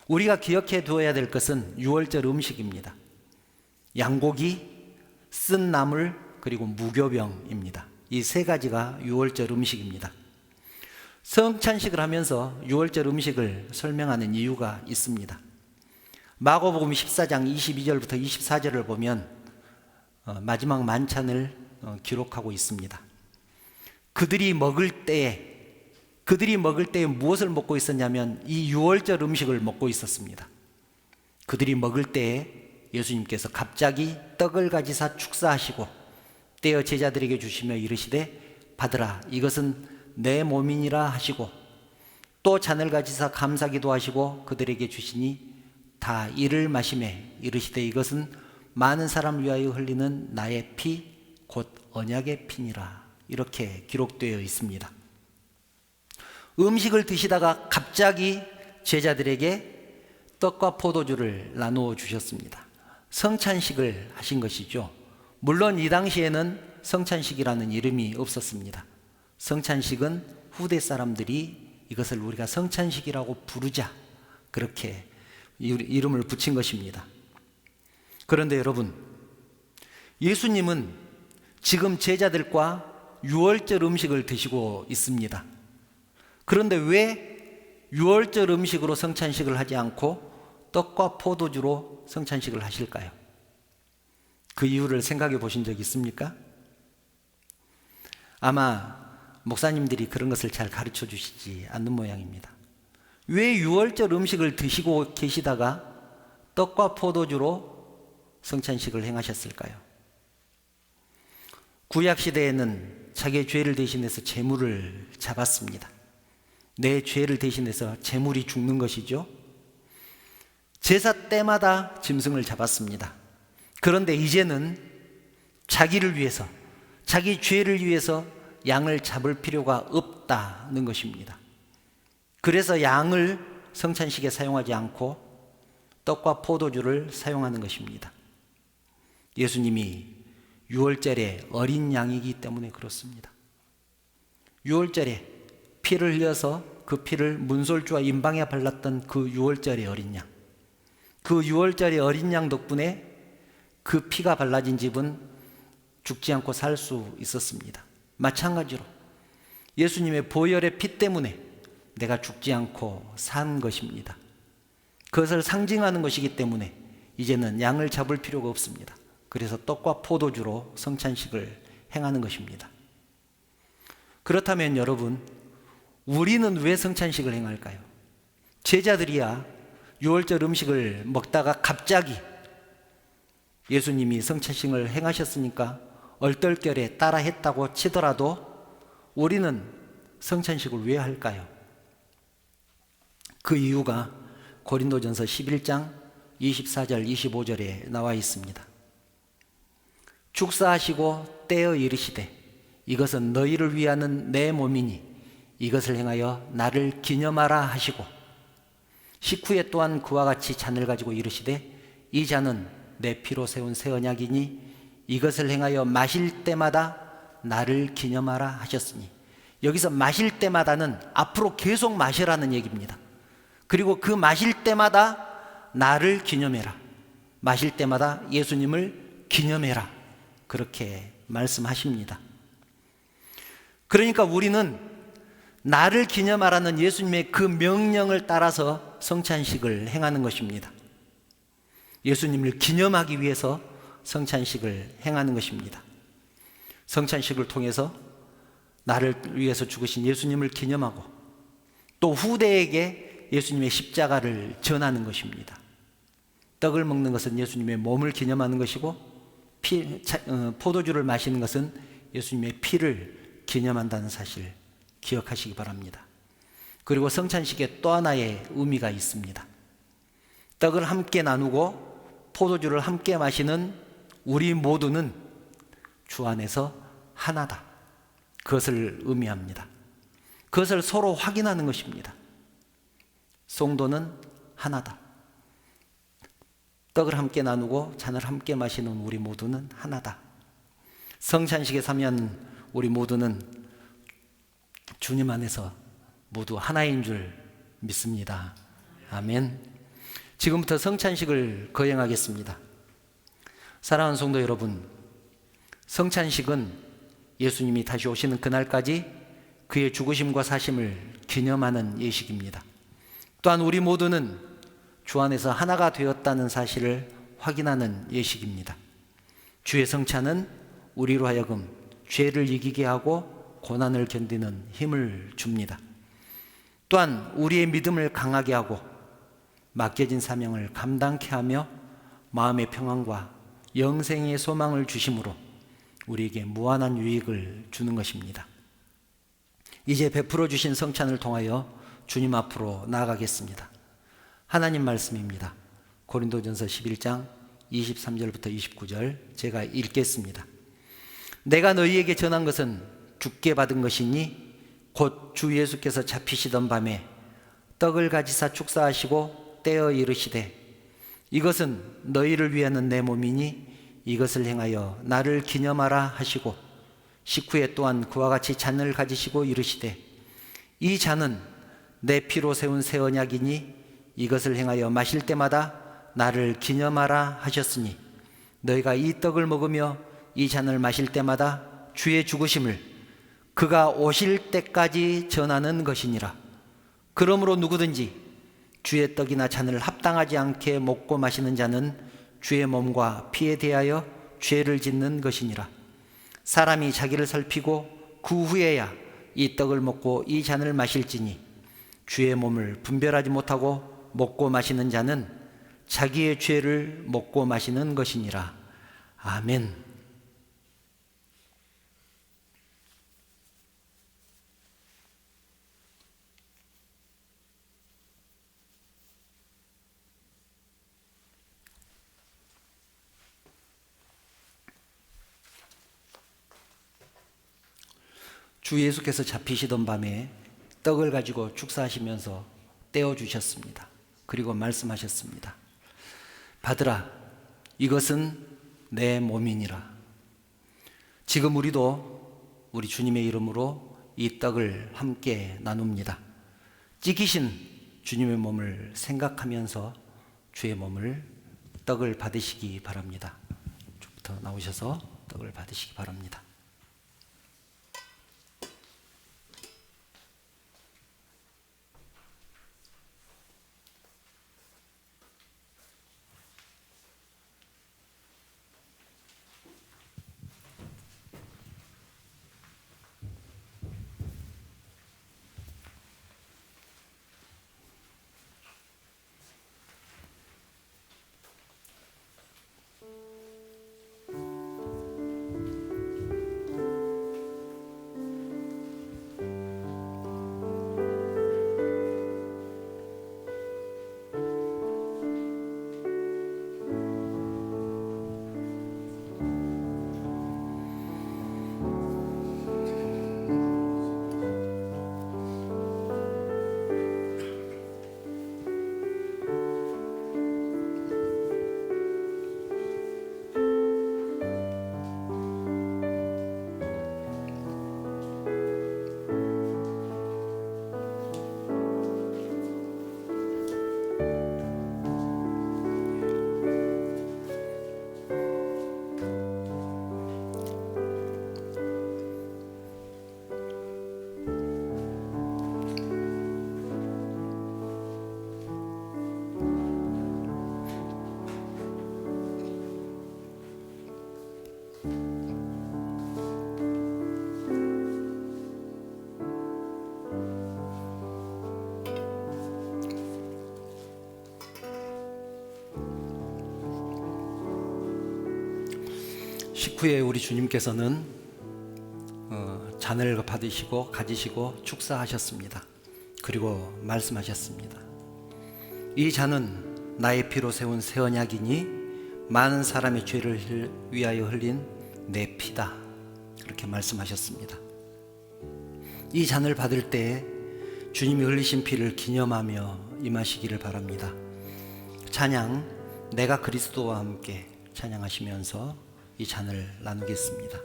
우리가 기억해 두어야 될 것은 유월절 음식입니다. 양고기, 쓴 나물, 그리고 무교병입니다. 이 세 가지가 유월절 음식입니다. 성찬식을 하면서 유월절 음식을 설명하는 이유가 있습니다. 마가복음 14장 22절부터 24절을 보면 마지막 만찬을 기록하고 있습니다. 그들이 먹을 때에 무엇을 먹고 있었냐면 이 유월절 음식을 먹고 있었습니다. 그들이 먹을 때에 예수님께서 갑자기 떡을 가지사 축사하시고 떼어 제자들에게 주시며 이르시되 받으라, 이것은 내 몸이니라 하시고 또 잔을 가지사 감사기도 하시고 그들에게 주시니 다 이를 마시매 이르시되 이것은 많은 사람을 위하여 흘리는 나의 피 곧 언약의 피니라. 이렇게 기록되어 있습니다. 음식을 드시다가 갑자기 제자들에게 떡과 포도주를 나누어 주셨습니다. 성찬식을 하신 것이죠. 물론 이 당시에는 성찬식이라는 이름이 없었습니다. 성찬식은 후대 사람들이 이것을 우리가 성찬식이라고 부르자, 그렇게 이름을 붙인 것입니다. 그런데 여러분, 예수님은 지금 제자들과 유월절 음식을 드시고 있습니다. 그런데 왜 유월절 음식으로 성찬식을 하지 않고 떡과 포도주로 성찬식을 하실까요? 그 이유를 생각해 보신 적 있습니까? 아마 목사님들이 그런 것을 잘 가르쳐 주시지 않는 모양입니다. 왜 유월절 음식을 드시고 계시다가 떡과 포도주로 성찬식을 행하셨을까요? 구약시대에는 자기의 죄를 대신해서 제물을 잡았습니다. 내 죄를 대신해서 제물이 죽는 것이죠. 제사 때마다 짐승을 잡았습니다. 그런데 이제는 자기를 위해서, 자기 죄를 위해서 양을 잡을 필요가 없다는 것입니다. 그래서 양을 성찬식에 사용하지 않고 떡과 포도주를 사용하는 것입니다. 예수님이 유월절에 어린 양이기 때문에 그렇습니다. 유월절에 피를 흘려서 그 피를 문설주와 임방에 발랐던 그 유월절의 어린 양, 그 유월절의 어린 양 덕분에 그 피가 발라진 집은 죽지 않고 살 수 있었습니다. 마찬가지로 예수님의 보혈의 피 때문에 내가 죽지 않고 산 것입니다. 그것을 상징하는 것이기 때문에 이제는 양을 잡을 필요가 없습니다. 그래서 떡과 포도주로 성찬식을 행하는 것입니다. 그렇다면 여러분, 우리는 왜 성찬식을 행할까요? 제자들이야 유월절 음식을 먹다가 갑자기 예수님이 성찬식을 행하셨으니까 얼떨결에 따라 했다고 치더라도 우리는 성찬식을 왜 할까요? 그 이유가 고린도전서 11장 24절 25절에 나와 있습니다. 축사하시고 떼어 이르시되 이것은 너희를 위하는 내 몸이니 이것을 행하여 나를 기념하라 하시고, 식후에 또한 그와 같이 잔을 가지고 이르시되 이 잔은 내 피로 세운 새 언약이니 이것을 행하여 마실 때마다 나를 기념하라 하셨으니, 여기서 마실 때마다는 앞으로 계속 마시라는 얘기입니다. 그리고 그 마실 때마다 나를 기념해라, 마실 때마다 예수님을 기념해라, 그렇게 말씀하십니다. 그러니까 우리는 나를 기념하라는 예수님의 그 명령을 따라서 성찬식을 행하는 것입니다. 예수님을 기념하기 위해서 성찬식을 행하는 것입니다. 성찬식을 통해서 나를 위해서 죽으신 예수님을 기념하고 또 후대에게 예수님의 십자가를 전하는 것입니다. 떡을 먹는 것은 예수님의 몸을 기념하는 것이고 포도주를 마시는 것은 예수님의 피를 기념한다는 사실 기억하시기 바랍니다. 그리고 성찬식에 또 하나의 의미가 있습니다. 떡을 함께 나누고 포도주를 함께 마시는 우리 모두는 주 안에서 하나다, 그것을 의미합니다. 그것을 서로 확인하는 것입니다. 성도는 하나다. 떡을 함께 나누고 잔을 함께 마시는 우리 모두는 하나다. 성찬식에 서면 우리 모두는 주님 안에서 모두 하나인 줄 믿습니다. 아멘. 지금부터 성찬식을 거행하겠습니다. 사랑하는 성도 여러분, 성찬식은 예수님이 다시 오시는 그날까지 그의 죽으심과 사심을 기념하는 예식입니다. 또한 우리 모두는 주 안에서 하나가 되었다는 사실을 확인하는 예식입니다. 주의 성찬은 우리로 하여금 죄를 이기게 하고 고난을 견디는 힘을 줍니다. 또한 우리의 믿음을 강하게 하고 맡겨진 사명을 감당케 하며 마음의 평안과 영생의 소망을 주심으로 우리에게 무한한 유익을 주는 것입니다. 이제 베풀어 주신 성찬을 통하여 주님 앞으로 나아가겠습니다. 하나님 말씀입니다. 고린도전서 11장 23절부터 29절 제가 읽겠습니다. 내가 너희에게 전한 것은 주께 받은 것이니 곧 주 예수께서 잡히시던 밤에 떡을 가지사 축사하시고 떼어 이르시되 이것은 너희를 위하는 내 몸이니 이것을 행하여 나를 기념하라 하시고 식후에 또한 그와 같이 잔을 가지시고 이르시되 이 잔은 내 피로 세운 새 언약이니 이것을 행하여 마실 때마다 나를 기념하라 하셨으니 너희가 이 떡을 먹으며 이 잔을 마실 때마다 주의 죽으심을 그가 오실 때까지 전하는 것이니라. 그러므로 누구든지 주의 떡이나 잔을 합당하지 않게 먹고 마시는 자는 주의 몸과 피에 대하여 죄를 짓는 것이니라. 사람이 자기를 살피고 그 후에야 이 떡을 먹고 이 잔을 마실지니 주의 몸을 분별하지 못하고 먹고 마시는 자는 자기의 죄를 먹고 마시는 것이니라. 아멘. 주 예수께서 잡히시던 밤에 떡을 가지고 축사하시면서 떼어주셨습니다. 그리고 말씀하셨습니다. 받으라, 이것은 내 몸이니라. 지금 우리도 우리 주님의 이름으로 이 떡을 함께 나눕니다. 찢기신 주님의 몸을 생각하면서 주의 몸을 떡을 받으시기 바랍니다. 이쪽부터 나오셔서 떡을 받으시기 바랍니다. 식후에 우리 주님께서는 잔을 받으시고 가지시고 축사하셨습니다. 그리고 말씀하셨습니다. 이 잔은 나의 피로 세운 새 언약이니 많은 사람의 죄를 위하여 흘린 내 피다. 그렇게 말씀하셨습니다. 이 잔을 받을 때 주님이 흘리신 피를 기념하며 임하시기를 바랍니다. 찬양, 내가 그리스도와 함께 찬양하시면서 이 잔을 나누겠습니다.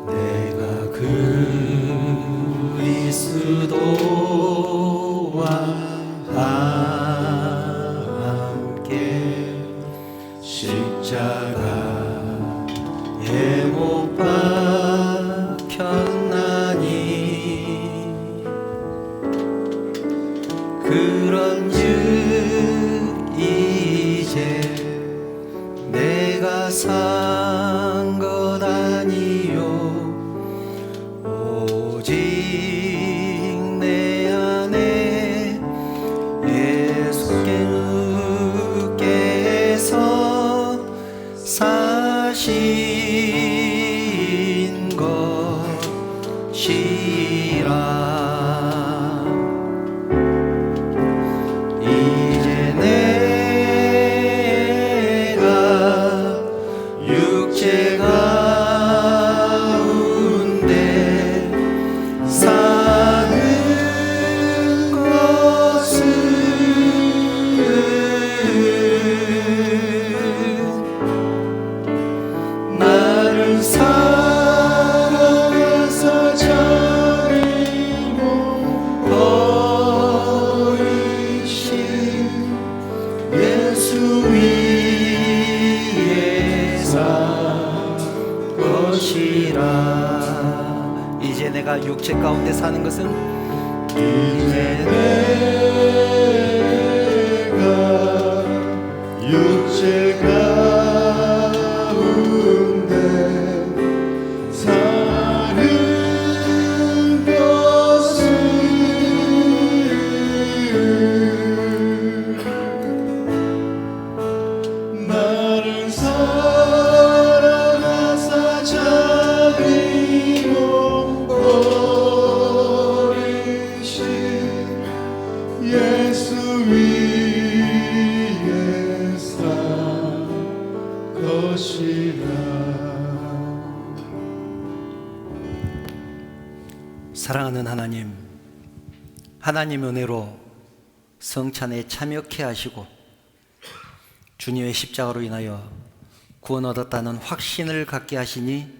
내가 그리스도와 함께 십자가에 못 박혔나니 그런즉 이제 내가 산 것 아니요 오직 내 안에 예수께서 사신 것이 가운데 사는 것은 이제 내가 육체 가운데 사는 것은 나를 사랑하사 자비로 버리신 예수 위에 산 것이라. 사랑하는 하나님, 하나님 은혜로 성찬에 참여케 하시고 주님의 십자가로 인하여 구원 얻었다는 확신을 갖게 하시니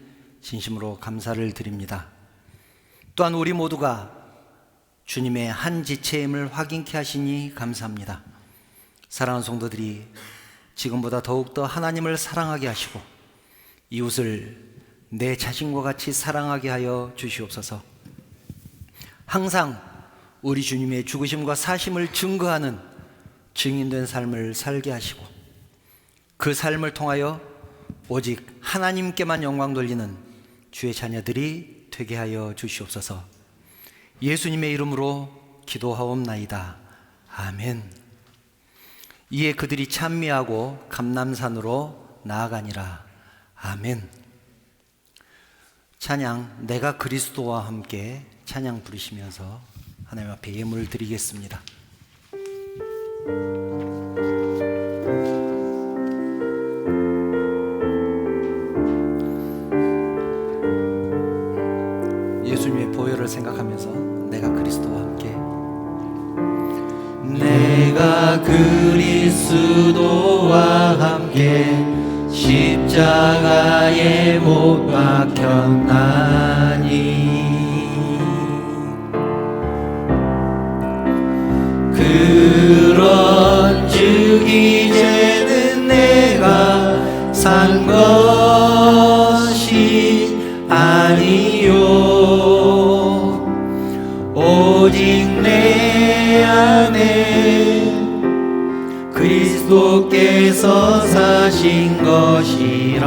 진심으로 감사를 드립니다. 또한 우리 모두가 주님의 한 지체임을 확인케 하시니 감사합니다. 사랑하는 성도들이 지금보다 더욱더 하나님을 사랑하게 하시고 이웃을 내 자신과 같이 사랑하게 하여 주시옵소서. 항상 우리 주님의 죽으심과 사심을 증거하는 증인된 삶을 살게 하시고 그 삶을 통하여 오직 하나님께만 영광 돌리는 주의 자녀들이 되게 하여 주시옵소서. 예수님의 이름으로 기도하옵나이다. 아멘. 이에 그들이 찬미하고 감람산으로 나아가니라. 아멘. 찬양 내가 그리스도와 함께 찬양 부르시면서 하나님 앞에 예물을 드리겠습니다. 예수님의 보혈을 생각하면서 내가 그리스도와 함께 내가 그리스도와 함께 십자가에 못 박혔나니 그런즉 이제는 내가 산 것이 아니요 오직 내 안에 그리스도께서 사신 것이라.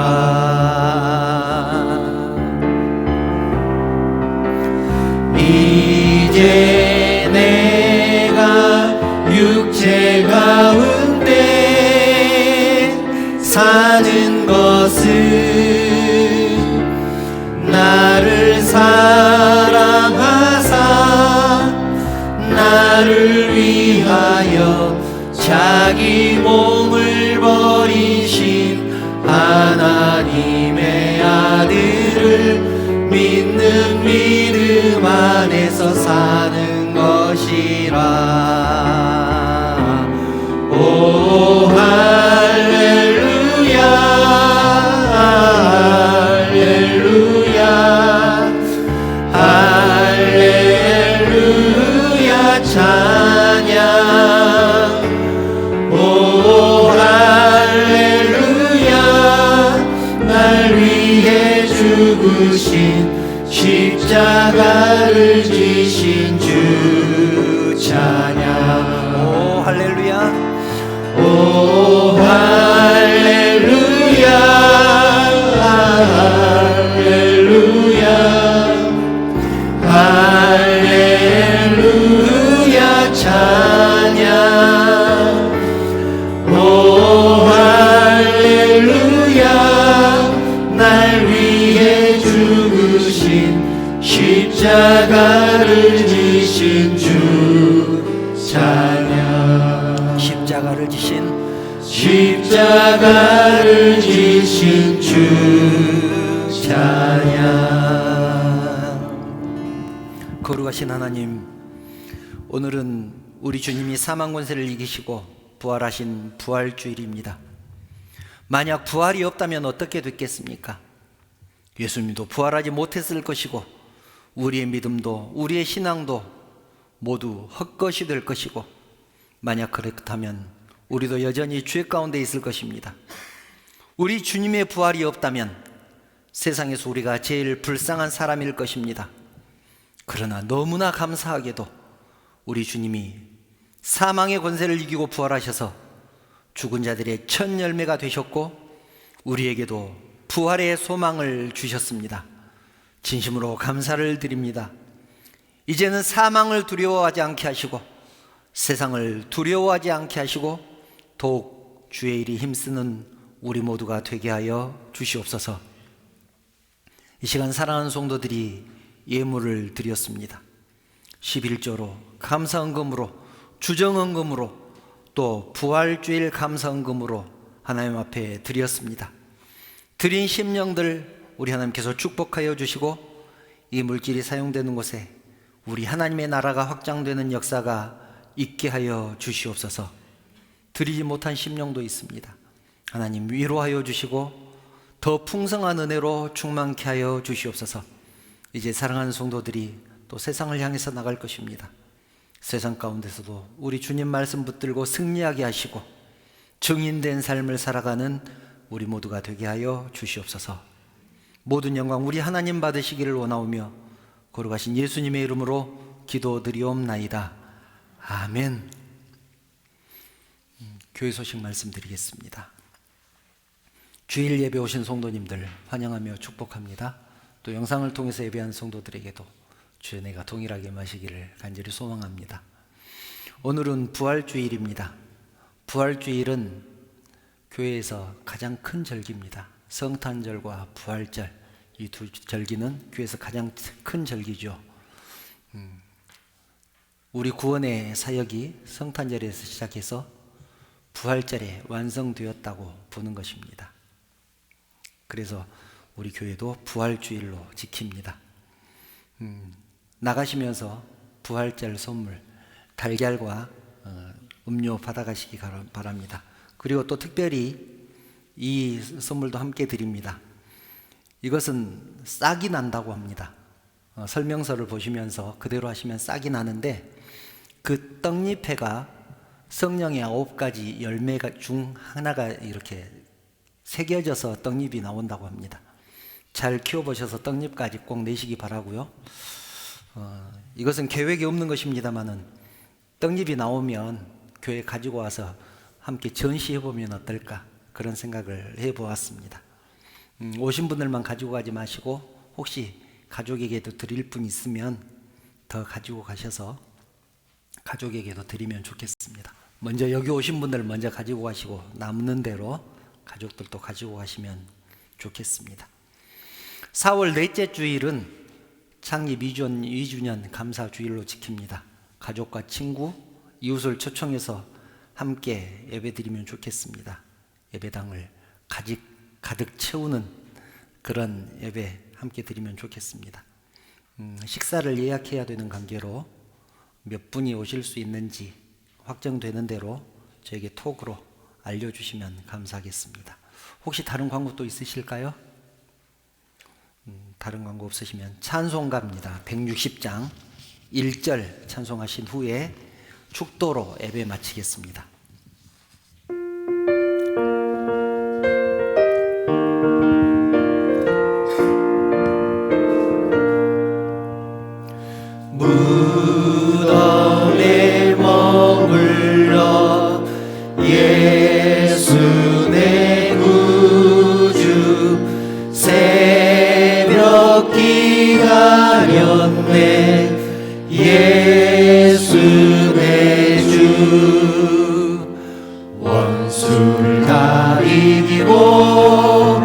이제 내가 육체 가운데 사는 것은 나를 사랑하사 나를 위하여 자기 몸을 버리신 하나님의 아들을 믿는 믿음 안에서 사는 것이라. 오 할렐루야 할렐루야 할렐루야 찬양. 오 할렐루야 날 위해 죽으신 십자가를 지신 주 찬양. 오 할렐루야 오 할렐루야 할렐루야 할렐루야 찬양. 오 할렐루야 날 위해 죽으신 십자가를 지신 주 찬양. 십자가를 지신 주 찬양. 거룩하신 하나님, 오늘은 우리 주님이 사망 권세를 이기시고 부활하신 부활주일입니다. 만약 부활이 없다면 어떻게 됐겠습니까? 예수님도 부활하지 못했을 것이고 우리의 믿음도 우리의 신앙도 모두 헛것이 될 것이고 만약 그렇다면 우리도 여전히 죄 가운데 있을 것입니다. 우리 주님의 부활이 없다면 세상에서 우리가 제일 불쌍한 사람일 것입니다. 그러나 너무나 감사하게도 우리 주님이 사망의 권세를 이기고 부활하셔서 죽은 자들의 첫 열매가 되셨고 우리에게도 부활의 소망을 주셨습니다. 진심으로 감사를 드립니다. 이제는 사망을 두려워하지 않게 하시고 세상을 두려워하지 않게 하시고 더욱 주의 일이 힘쓰는 우리 모두가 되게 하여 주시옵소서. 이 시간 사랑하는 성도들이 예물을 드렸습니다. 11조로 감사헌금으로 주정헌금으로 또 부활주일 감사헌금으로 하나님 앞에 드렸습니다. 드린 심령들 우리 하나님께서 축복하여 주시고 이 물질이 사용되는 곳에 우리 하나님의 나라가 확장되는 역사가 있게 하여 주시옵소서. 드리지 못한 심령도 있습니다. 하나님 위로하여 주시고 더 풍성한 은혜로 충만케 하여 주시옵소서. 이제 사랑하는 성도들이 또 세상을 향해서 나갈 것입니다. 세상 가운데서도 우리 주님 말씀 붙들고 승리하게 하시고 증인된 삶을 살아가는 우리 모두가 되게 하여 주시옵소서. 모든 영광 우리 하나님 받으시기를 원하오며 거룩하신 예수님의 이름으로 기도드리옵나이다. 아멘. 교회 소식 말씀드리겠습니다. 주일 예배 오신 성도님들 환영하며 축복합니다. 또 영상을 통해서 예배한 성도들에게도 주의 은혜가 동일하게 마시기를 간절히 소망합니다. 오늘은 부활주일입니다. 부활주일은 교회에서 가장 큰 절기입니다. 성탄절과 부활절, 이 두 절기는 교회에서 가장 큰 절기죠. 우리 구원의 사역이 성탄절에서 시작해서 부활절에 완성되었다고 보는 것입니다. 그래서 우리 교회도 부활주일로 지킵니다. 나가시면서 부활절 선물 달걀과 음료 받아가시기 바랍니다. 그리고 또 특별히 이 선물도 함께 드립니다. 이것은 싹이 난다고 합니다. 설명서를 보시면서 그대로 하시면 싹이 나는데 그 떡잎에가 성령의 9가지 열매가 중 하나가 이렇게 새겨져서 떡잎이 나온다고 합니다. 잘 키워보셔서 떡잎까지 꼭 내시기 바라고요. 이것은 계획이 없는 것입니다만은 떡잎이 나오면 교회에 가지고 와서 함께 전시해보면 어떨까 그런 생각을 해보았습니다. 오신 분들만 가지고 가지 마시고 혹시 가족에게도 드릴 분 있으면 더 가지고 가셔서 가족에게도 드리면 좋겠습니다. 먼저 여기 오신 분들 먼저 가지고 가시고 남는 대로 가족들도 가지고 가시면 좋겠습니다. 4월 넷째 주일은 창립 2주년 감사주일로 지킵니다. 가족과 친구, 이웃을 초청해서 함께 예배드리면 좋겠습니다. 예배당을 가득 채우는 그런 예배 함께 드리면 좋겠습니다. 식사를 예약해야 되는 관계로 몇 분이 오실 수 있는지 확정되는 대로 저에게 톡으로 알려주시면 감사하겠습니다. 혹시 다른 광고 또 있으실까요? 다른 광고 없으시면 찬송가입니다. 160장 1절 찬송하신 후에 축도로 예배 마치겠습니다. 무덤에 머물러 예수 내 구주 새벽 기다렸네 예수 내 주 원수를 다 이기고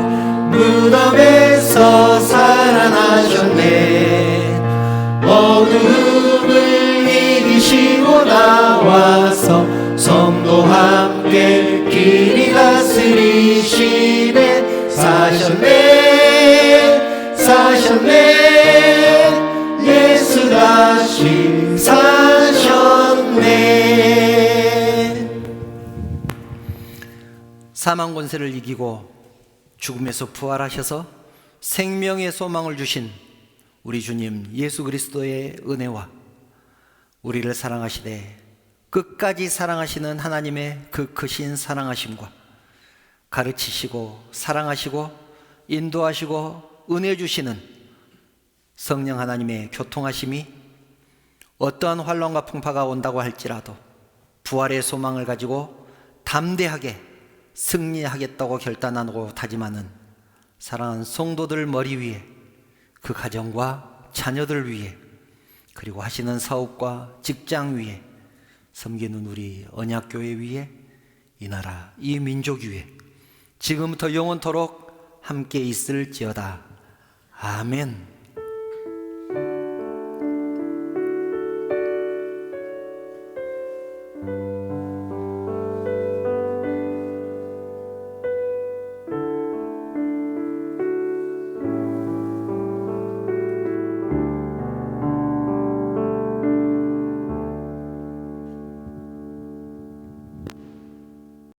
무덤에서 살아나셨네 어둠을 이기시고 나와서 성도 함께 길이 다스리시네 사셨네 예수 다시 사셨네. 사망 권세를 이기고 죽음에서 부활하셔서 생명의 소망을 주신 우리 주님 예수 그리스도의 은혜와 우리를 사랑하시되 끝까지 사랑하시는 하나님의 그 크신 사랑하심과 가르치시고 사랑하시고 인도하시고 은혜 주시는 성령 하나님의 교통하심이 어떠한 환란과 풍파가 온다고 할지라도 부활의 소망을 가지고 담대하게 승리하겠다고 결단하고 다짐하는 사랑하는 성도들 머리 위에, 그 가정과 자녀들 위에, 그리고 하시는 사업과 직장 위에, 섬기는 우리 언약교회 위에, 이 나라 이 민족 위에 지금부터 영원토록 함께 있을지어다. 아멘.